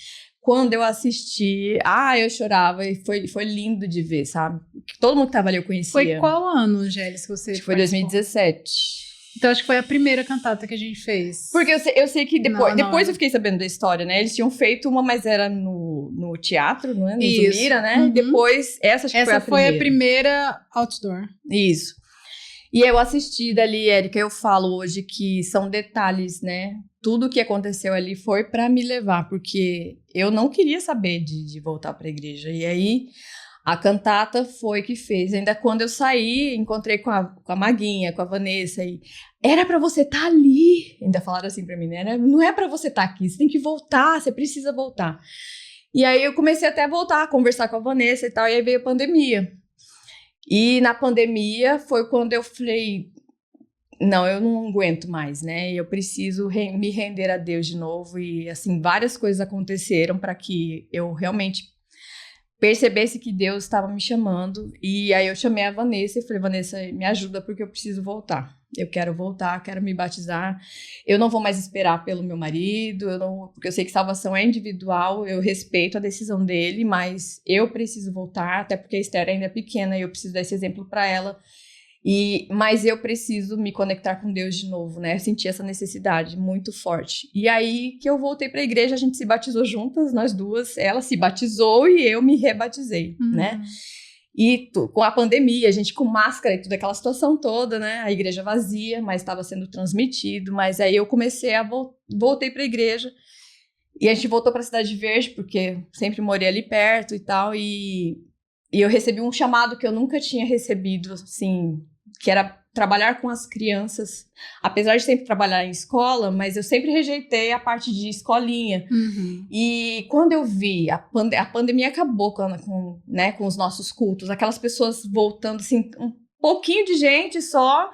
Quando eu assisti, eu chorava e foi lindo de ver, sabe? Todo mundo que tava ali eu conhecia. Foi qual ano, Gélis, que você Acho que foi 2017. Então, acho que foi a primeira cantata que a gente fez. Porque eu sei que depois eu fiquei sabendo da história, né? Eles tinham feito uma, mas era no teatro, não é? No Zumira, né? Uhum. E depois, essa foi a primeira outdoor. Isso. E eu assisti dali, Érica, eu falo hoje que são detalhes, né? Tudo que aconteceu ali foi pra me levar, porque eu não queria saber de voltar pra igreja. E aí... A cantata foi que fez. Ainda quando eu saí, encontrei com a Maguinha, com a Vanessa. E era pra você estar ali. Ainda falaram assim pra mim, né? Não é pra você estar aqui, você tem que voltar, você precisa voltar. E aí eu comecei até a voltar, a conversar com a Vanessa e tal. E aí veio a pandemia. E na pandemia foi quando eu falei, não, eu não aguento mais, né? Eu preciso me render a Deus de novo. E assim, várias coisas aconteceram para que eu realmente percebesse que Deus estava me chamando. E aí eu chamei a Vanessa e falei, Vanessa, me ajuda porque eu preciso voltar. Eu quero voltar, quero me batizar. Eu não vou mais esperar pelo meu marido, porque eu sei que salvação é individual, eu respeito a decisão dele, mas eu preciso voltar, até porque a Esther ainda é pequena e eu preciso dar esse exemplo para ela. Mas eu preciso me conectar com Deus de novo, né? Eu senti essa necessidade muito forte. E aí que eu voltei para a igreja, a gente se batizou juntas, nós duas. Ela se batizou e eu me rebatizei, né? E com a pandemia, a gente com máscara e tudo, aquela situação toda, né? A igreja vazia, mas estava sendo transmitido. Mas aí eu comecei voltei para a igreja. E a gente voltou para a Cidade Verde, porque sempre morei ali perto e tal. E eu recebi um chamado que eu nunca tinha recebido, assim... que era trabalhar com as crianças, apesar de sempre trabalhar em escola, mas eu sempre rejeitei a parte de escolinha. E quando eu vi, a pandemia acabou com os nossos cultos, aquelas pessoas voltando, assim, um pouquinho de gente só,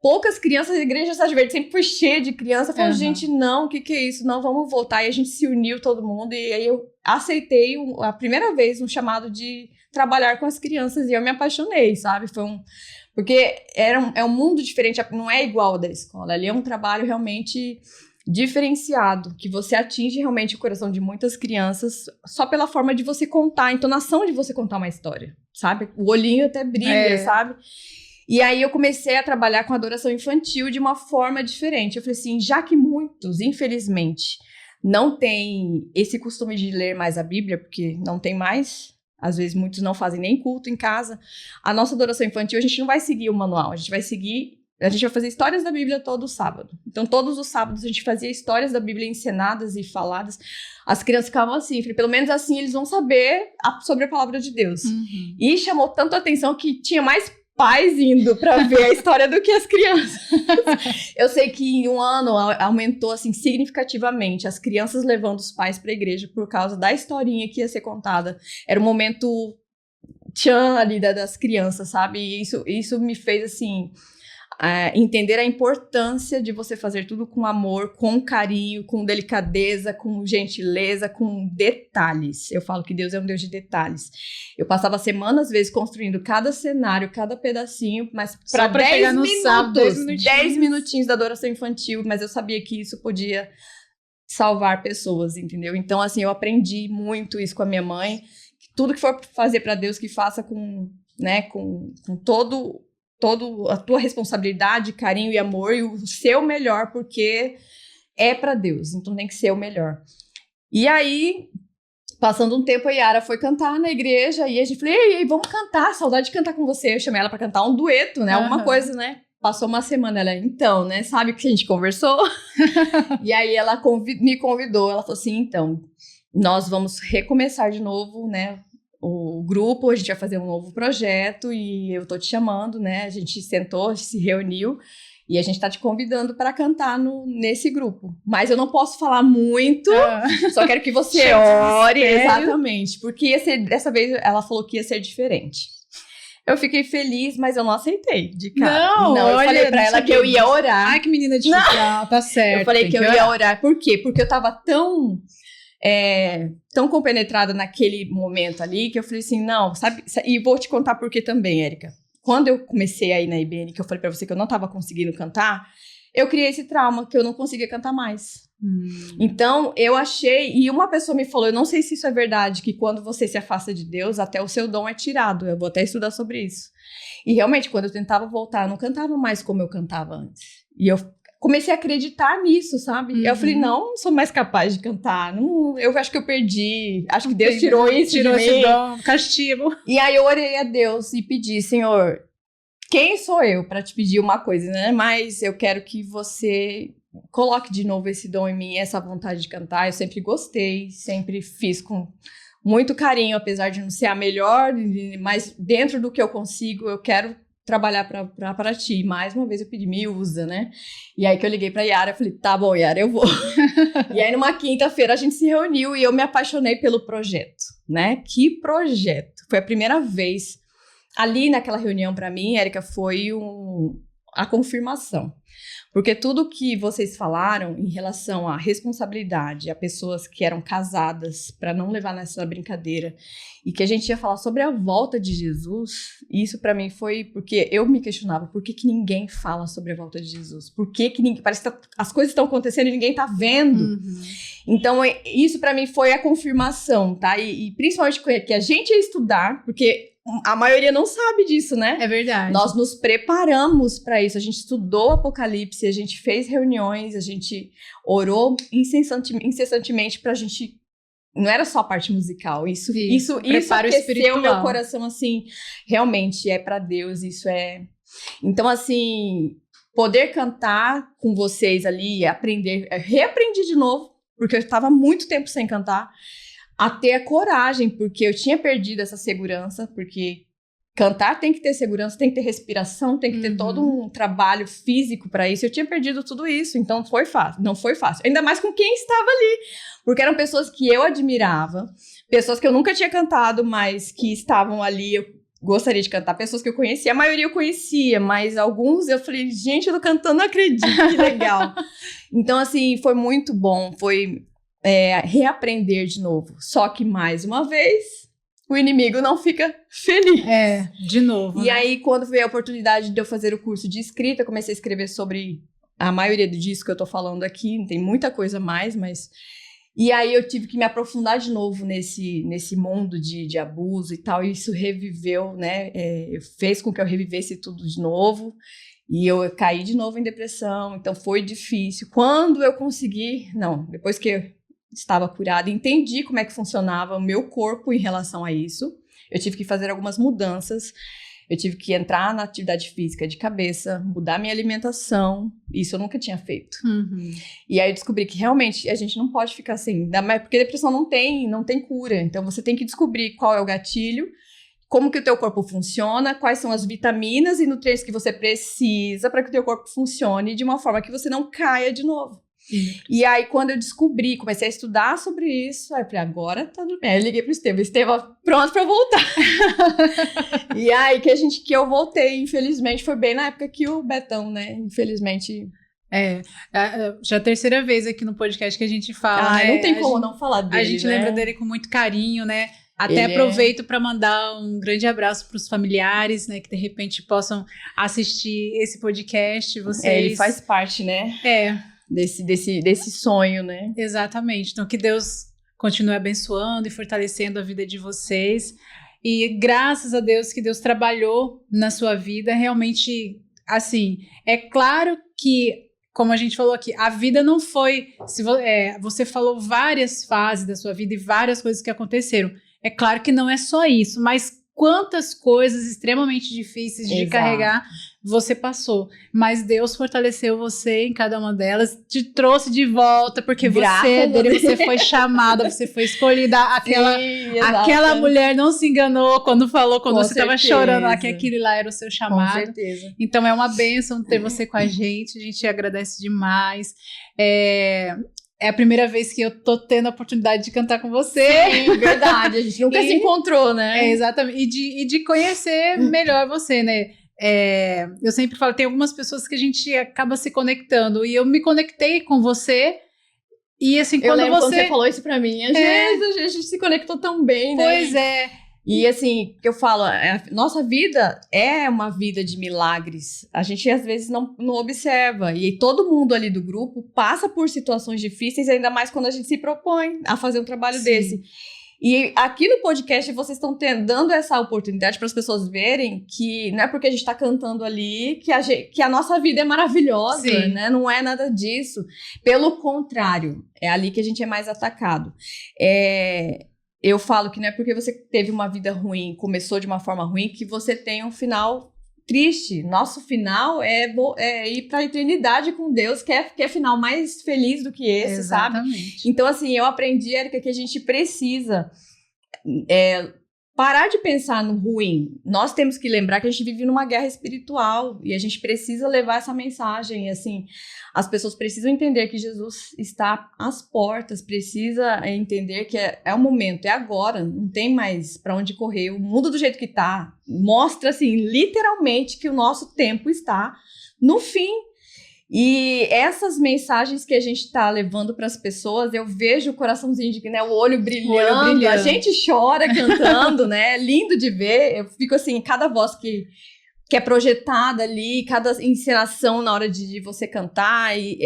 poucas crianças, a igreja Cidade Verde sempre foi cheia de criança, falando, gente, não, o que é isso? Não, vamos voltar. E a gente se uniu todo mundo, e aí eu aceitei a primeira vez um chamado de trabalhar com as crianças, e eu me apaixonei, sabe? Porque é um mundo diferente, não é igual ao da escola. Ali é um trabalho realmente diferenciado, que você atinge realmente o coração de muitas crianças só pela forma de você contar, a entonação de você contar uma história, sabe? O olhinho até brilha, sabe? E aí eu comecei a trabalhar com adoração infantil de uma forma diferente. Eu falei assim, já que muitos, infelizmente, não têm esse costume de ler mais a Bíblia, porque não tem mais... Às vezes muitos não fazem nem culto em casa. A nossa adoração infantil, a gente não vai seguir o manual, a gente vai fazer histórias da Bíblia todo sábado. Então todos os sábados a gente fazia histórias da Bíblia encenadas e faladas. As crianças ficavam assim, falei, pelo menos assim eles vão saber sobre a palavra de Deus. E chamou tanto a atenção que tinha mais pais indo pra ver a história do que as crianças. Eu sei que em um ano aumentou, assim, significativamente as crianças levando os pais pra igreja por causa da historinha que ia ser contada. Era o momento tchan ali das crianças, sabe? E isso me fez, assim, entender a importância de você fazer tudo com amor, com carinho, com delicadeza, com gentileza, com detalhes. Eu falo que Deus é um Deus de detalhes. Eu passava semanas, às vezes, construindo cada cenário, cada pedacinho, mas para 10 minutos, 10 minutinhos da adoração infantil, mas eu sabia que isso podia salvar pessoas, entendeu? Então, assim, eu aprendi muito isso com a minha mãe. Tudo que for fazer para Deus, que faça com todo a tua responsabilidade, carinho e amor, e o seu melhor, porque é para Deus, então tem que ser o melhor. E aí, passando um tempo, a Yara foi cantar na igreja, e a gente falou, ei, vamos cantar, saudade de cantar com você. Eu chamei ela para cantar um dueto, né, alguma coisa, né. Passou uma semana, ela, então, né, sabe o que a gente conversou? E aí ela me convidou, ela falou assim, então, nós vamos recomeçar de novo, né, o grupo, a gente vai fazer um novo projeto e eu tô te chamando, né? A gente sentou, a gente se reuniu e a gente tá te convidando para cantar nesse grupo. Mas eu não posso falar muito, só quero que você ore. Exatamente, porque dessa vez ela falou que ia ser diferente. Eu fiquei feliz, mas eu não aceitei de cara. Não, eu falei pra ela que eu ia orar. Ai, que menina difícil. Não, tá certo. Eu falei que eu ia orar. Por quê? Porque eu tava tão compenetrada naquele momento ali, que eu falei assim, não, sabe, e vou te contar por que também, Érica. Quando eu comecei aí na IBN, que eu falei pra você que eu não tava conseguindo cantar, eu criei esse trauma, que eu não conseguia cantar mais. Então, eu achei, e uma pessoa me falou, eu não sei se isso é verdade, que quando você se afasta de Deus, até o seu dom é tirado, eu vou até estudar sobre isso. E realmente, quando eu tentava voltar, eu não cantava mais como eu cantava antes. E eu comecei a acreditar nisso, sabe? Eu falei, não sou mais capaz de cantar. Não, eu acho que eu perdi. Acho que Deus tirou isso de mim. Esse dom, castigo. E aí eu orei a Deus e pedi, Senhor, quem sou eu para te pedir uma coisa, né? Mas eu quero que você coloque de novo esse dom em mim, essa vontade de cantar. Eu sempre gostei, sempre fiz com muito carinho, apesar de não ser a melhor, mas dentro do que eu consigo, eu quero trabalhar pra ti. Mais uma vez eu pedi, me usa, né? E aí que eu liguei pra Yara, eu falei, tá bom, Yara, eu vou. E aí numa quinta-feira a gente se reuniu e eu me apaixonei pelo projeto, né? Que projeto! Foi a primeira vez. Ali naquela reunião pra mim, Érica, foi a confirmação. Porque tudo que vocês falaram em relação à responsabilidade, a pessoas que eram casadas, para não levar nessa brincadeira, e que a gente ia falar sobre a volta de Jesus, isso para mim foi porque eu me questionava, por que ninguém fala sobre a volta de Jesus? Por que ninguém, parece que as coisas estão acontecendo e ninguém tá vendo? Então, isso para mim foi a confirmação, tá? E principalmente que a gente ia estudar, porque a maioria não sabe disso, né? É verdade. Nós nos preparamos para isso. A gente estudou Apocalipse, a gente fez reuniões, a gente orou incessantemente pra gente... Não era só a parte musical. Isso aqueceu o meu coração, assim. Realmente, é pra Deus, isso é... Então, assim, poder cantar com vocês ali, aprender... Reaprendi de novo, porque eu estava muito tempo sem cantar. A ter a coragem, porque eu tinha perdido essa segurança, porque cantar tem que ter segurança, tem que ter respiração, tem que ter todo um trabalho físico para isso. Eu tinha perdido tudo isso, então não foi fácil. Ainda mais com quem estava ali, porque eram pessoas que eu admirava, pessoas que eu nunca tinha cantado, mas que estavam ali, eu gostaria de cantar, pessoas que eu conhecia, a maioria eu conhecia, mas alguns eu falei, gente, eu tô cantando, não acredito, que legal. Então, assim, foi muito bom, foi... reaprender de novo. Só que, mais uma vez, o inimigo não fica feliz. De novo. E aí, quando veio a oportunidade de eu fazer o curso de escrita, eu comecei a escrever sobre a maioria disso que eu tô falando aqui. Tem muita coisa mais, mas... E aí, eu tive que me aprofundar de novo nesse mundo de abuso e tal. E isso reviveu, né? Fez com que eu revivesse tudo de novo. E eu caí de novo em depressão. Então, foi difícil. Quando eu consegui... Não, depois que eu estava curada, entendi como é que funcionava o meu corpo em relação a isso. Eu tive que fazer algumas mudanças. Eu tive que entrar na atividade física de cabeça, mudar minha alimentação. Isso eu nunca tinha feito. E aí eu descobri que realmente a gente não pode ficar assim, porque depressão não tem cura. Então você tem que descobrir qual é o gatilho, como que o teu corpo funciona, quais são as vitaminas e nutrientes que você precisa para que o teu corpo funcione de uma forma que você não caia de novo. E aí, quando eu descobri, comecei a estudar sobre isso, aí eu falei, agora tá tudo bem. Aí eu liguei pro Estevam, pronto pra voltar. E aí que eu voltei, infelizmente, foi bem na época que o Betão, né, infelizmente... Já é a terceira vez aqui no podcast que a gente fala, né? Não tem como não falar dele, a gente né? lembra dele com muito carinho, né? Até aproveito para mandar um grande abraço para os familiares, né, que de repente possam assistir esse podcast. Ele faz parte, né? Desse sonho, né? Exatamente. Então, que Deus continue abençoando e fortalecendo a vida de vocês. E graças a Deus que Deus trabalhou na sua vida. Realmente, assim, é claro que, como a gente falou aqui, a vida não foi... você falou várias fases da sua vida e várias coisas que aconteceram. É claro que não é só isso, mas quantas coisas extremamente difíceis de carregar você passou. Mas Deus fortaleceu você em cada uma delas, te trouxe de volta, porque você foi chamada, você foi escolhida. Aquela mulher não se enganou quando falou, quando você estava chorando lá, que aquele lá era o seu chamado. Com certeza. Então é uma bênção ter você com a gente agradece demais. É a primeira vez que eu tô tendo a oportunidade de cantar com você. Sim, verdade. A gente nunca se encontrou, né? Exatamente. E de conhecer melhor você, né? Eu sempre falo, tem algumas pessoas que a gente acaba se conectando. E eu me conectei com você. E assim, quando você falou isso pra mim, a gente se conectou tão bem, né? Pois é. E assim, que eu falo, nossa vida é uma vida de milagres. A gente às vezes não observa. E todo mundo ali do grupo passa por situações difíceis, ainda mais quando a gente se propõe a fazer um trabalho desse. E aqui no podcast vocês estão dando essa oportunidade para as pessoas verem que não é porque a gente está cantando ali que a nossa vida é maravilhosa, né? Não é nada disso. Pelo contrário, é ali que a gente é mais atacado. Eu falo que não é porque você teve uma vida ruim, começou de uma forma ruim, que você tem um final triste. Nosso final é ir para a eternidade com Deus, que é final mais feliz do que esse, Exatamente. sabe? Então, assim, eu aprendi, Érica, que a gente precisa parar de pensar no ruim. Nós temos que lembrar que a gente vive numa guerra espiritual e a gente precisa levar essa mensagem, assim... As pessoas precisam entender que Jesus está às portas, precisa entender que é o momento, é agora, não tem mais para onde correr. O mundo do jeito que está mostra, assim, literalmente que o nosso tempo está no fim. E essas mensagens que a gente está levando para as pessoas, eu vejo o coraçãozinho, né, o olho brilhando, a gente chora cantando, né, é lindo de ver. Eu fico assim, cada voz que é projetada ali, cada encenação na hora de você cantar, e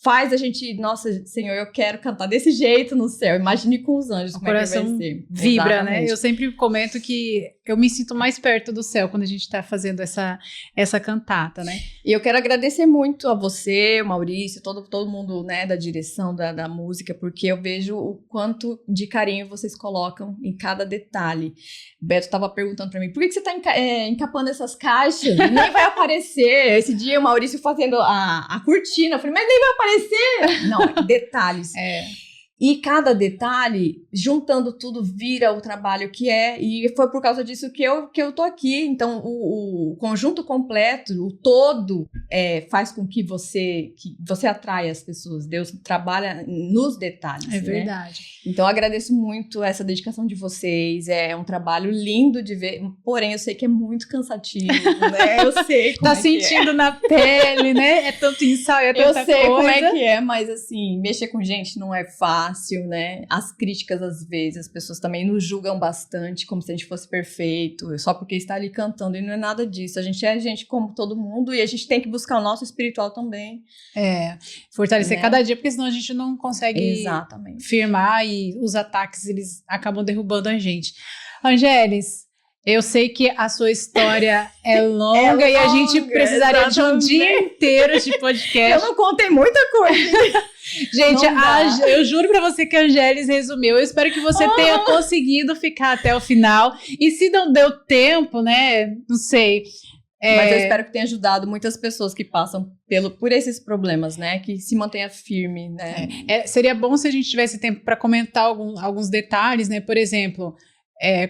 faz a gente, nossa, Senhor, eu quero cantar desse jeito no céu. Imagine com os anjos como é que vai ser. Vibra, exatamente, né? Eu sempre comento que eu me sinto mais perto do céu quando a gente está fazendo essa cantata, né? E eu quero agradecer muito a você, o Maurício, todo mundo, né, da direção da música, porque eu vejo o quanto de carinho vocês colocam em cada detalhe. Beto estava perguntando para mim, por que você está encapando essas caixas? Nem vai aparecer. Esse dia o Maurício fazendo a cortina, eu falei, mas nem vai aparecer. Não, detalhes. E cada detalhe, juntando tudo, vira o trabalho que é. E foi por causa disso que eu tô aqui. Então, o conjunto completo, o todo, faz com que você atraia as pessoas. Deus trabalha nos detalhes. É verdade. Né? Então, eu agradeço muito essa dedicação de vocês. É um trabalho lindo de ver. Porém, eu sei que é muito cansativo, né? Eu sei como tá sentindo na pele, né? É tanto ensaio, é tanta coisa. Eu sei como é que é, mas assim, mexer com gente não é fácil, né? As críticas, às vezes, as pessoas também nos julgam bastante, como se a gente fosse perfeito, só porque está ali cantando, e não é nada disso. A gente é gente como todo mundo, e a gente tem que buscar o nosso espiritual também. Fortalecer, né, cada dia, porque senão a gente não consegue exatamente firmar, e os ataques, eles acabam derrubando a gente. Angélis, eu sei que a sua história é longa, e a gente precisaria de um dia inteiro de podcast. Eu não contei muita coisa. Gente, eu juro pra você que a Angélis resumiu. Eu espero que você tenha conseguido ficar até o final. E se não deu tempo, né? Não sei. Mas eu espero que tenha ajudado muitas pessoas que passam por esses problemas, né? Que se mantenha firme, né? Seria bom se a gente tivesse tempo para comentar alguns detalhes, né? Por exemplo,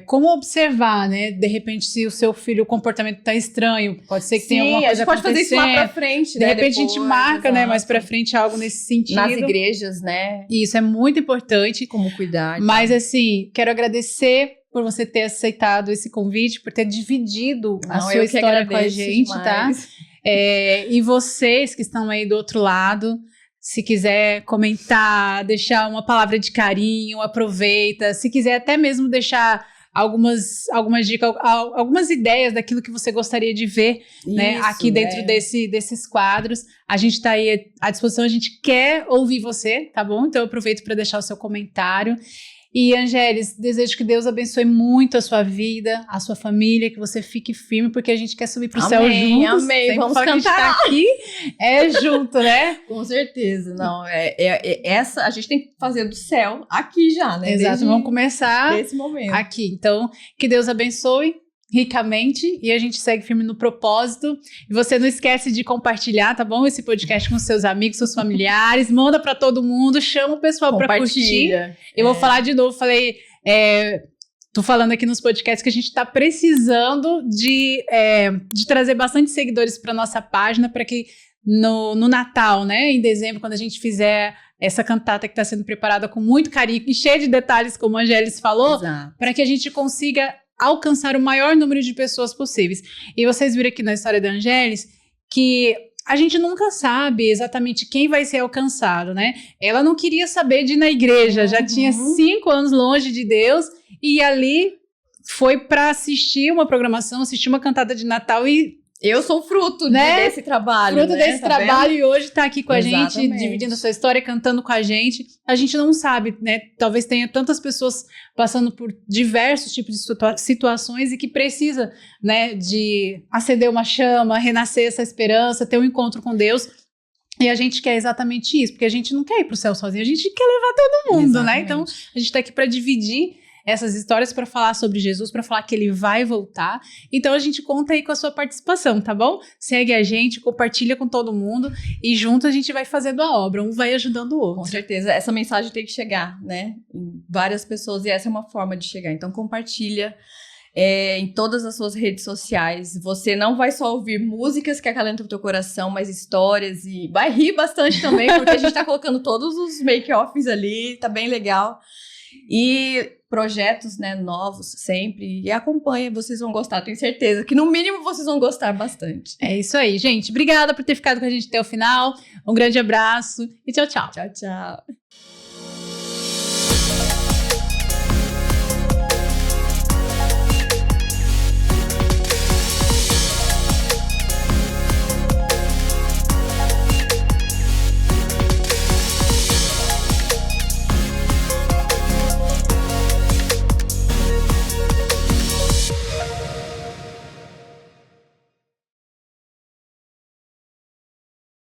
como observar, né? De repente, se o seu filho, o comportamento tá estranho, pode ser que tenha alguma coisa acontecendo. A gente pode fazer isso lá pra frente, né? De repente a gente marca, né? Mais pra frente algo nesse sentido. Nas igrejas, né? E isso é muito importante. Como cuidar. Mas assim, quero agradecer por você ter aceitado esse convite, por ter dividido a sua história com a gente, demais. Tá? E vocês que estão aí do outro lado, se quiser comentar, deixar uma palavra de carinho, aproveita. Se quiser até mesmo deixar algumas dicas, algumas ideias daquilo que você gostaria de ver, né, aqui dentro desses quadros. A gente está aí à disposição, a gente quer ouvir você, tá bom? Então eu aproveito para deixar o seu comentário. E, Angélis, desejo que Deus abençoe muito a sua vida, a sua família, que você fique firme, porque a gente quer subir pro céu juntos. Amém, vamos cantar. A gente tá aqui, junto, né? Com certeza, não, essa, a gente tem que fazer do céu aqui já, né? Exato, vamos começar desse momento. Aqui. Então, que Deus abençoe ricamente e a gente segue firme no propósito. E você não esquece de compartilhar, tá bom? Esse podcast com seus amigos, seus familiares, manda pra todo mundo, chama o pessoal pra curtir. Eu vou falar de novo, tô falando aqui nos podcasts que a gente tá precisando de trazer bastante seguidores pra nossa página, para que no Natal, né, em dezembro, quando a gente fizer essa cantata que está sendo preparada com muito carinho e cheia de detalhes, como a Angélis falou, para que a gente consiga alcançar o maior número de pessoas possíveis. E vocês viram aqui na história da Angélis que a gente nunca sabe exatamente quem vai ser alcançado, né? Ela não queria saber de ir na igreja, já tinha 5 anos longe de Deus e ali foi para assistir uma programação, assistir uma cantata de Natal e eu sou fruto, né, desse trabalho. Fruto desse trabalho e hoje tá aqui com a gente, dividindo a sua história, cantando com a gente. A gente não sabe, né? Talvez tenha tantas pessoas passando por diversos tipos de situações e que precisa, né, de acender uma chama, renascer essa esperança, ter um encontro com Deus. E a gente quer exatamente isso, porque a gente não quer ir pro céu sozinho, a gente quer levar todo mundo, né? Então, a gente tá aqui para dividir essas histórias, para falar sobre Jesus, para falar que ele vai voltar. Então a gente conta aí com a sua participação, tá bom? Segue a gente, compartilha com todo mundo e junto a gente vai fazendo a obra, um vai ajudando o outro. Com certeza, essa mensagem tem que chegar, né? Em várias pessoas e essa é uma forma de chegar. Então compartilha em todas as suas redes sociais. Você não vai só ouvir músicas que acalentam o teu coração, mas histórias e vai rir bastante também, porque a gente tá colocando todos os make-offs ali, tá bem legal. E projetos, né, novos sempre, e acompanha, vocês vão gostar, tenho certeza que no mínimo vocês vão gostar bastante. É isso aí, gente, obrigada por ter ficado com a gente até o final, um grande abraço e tchau, tchau. Tchau, tchau.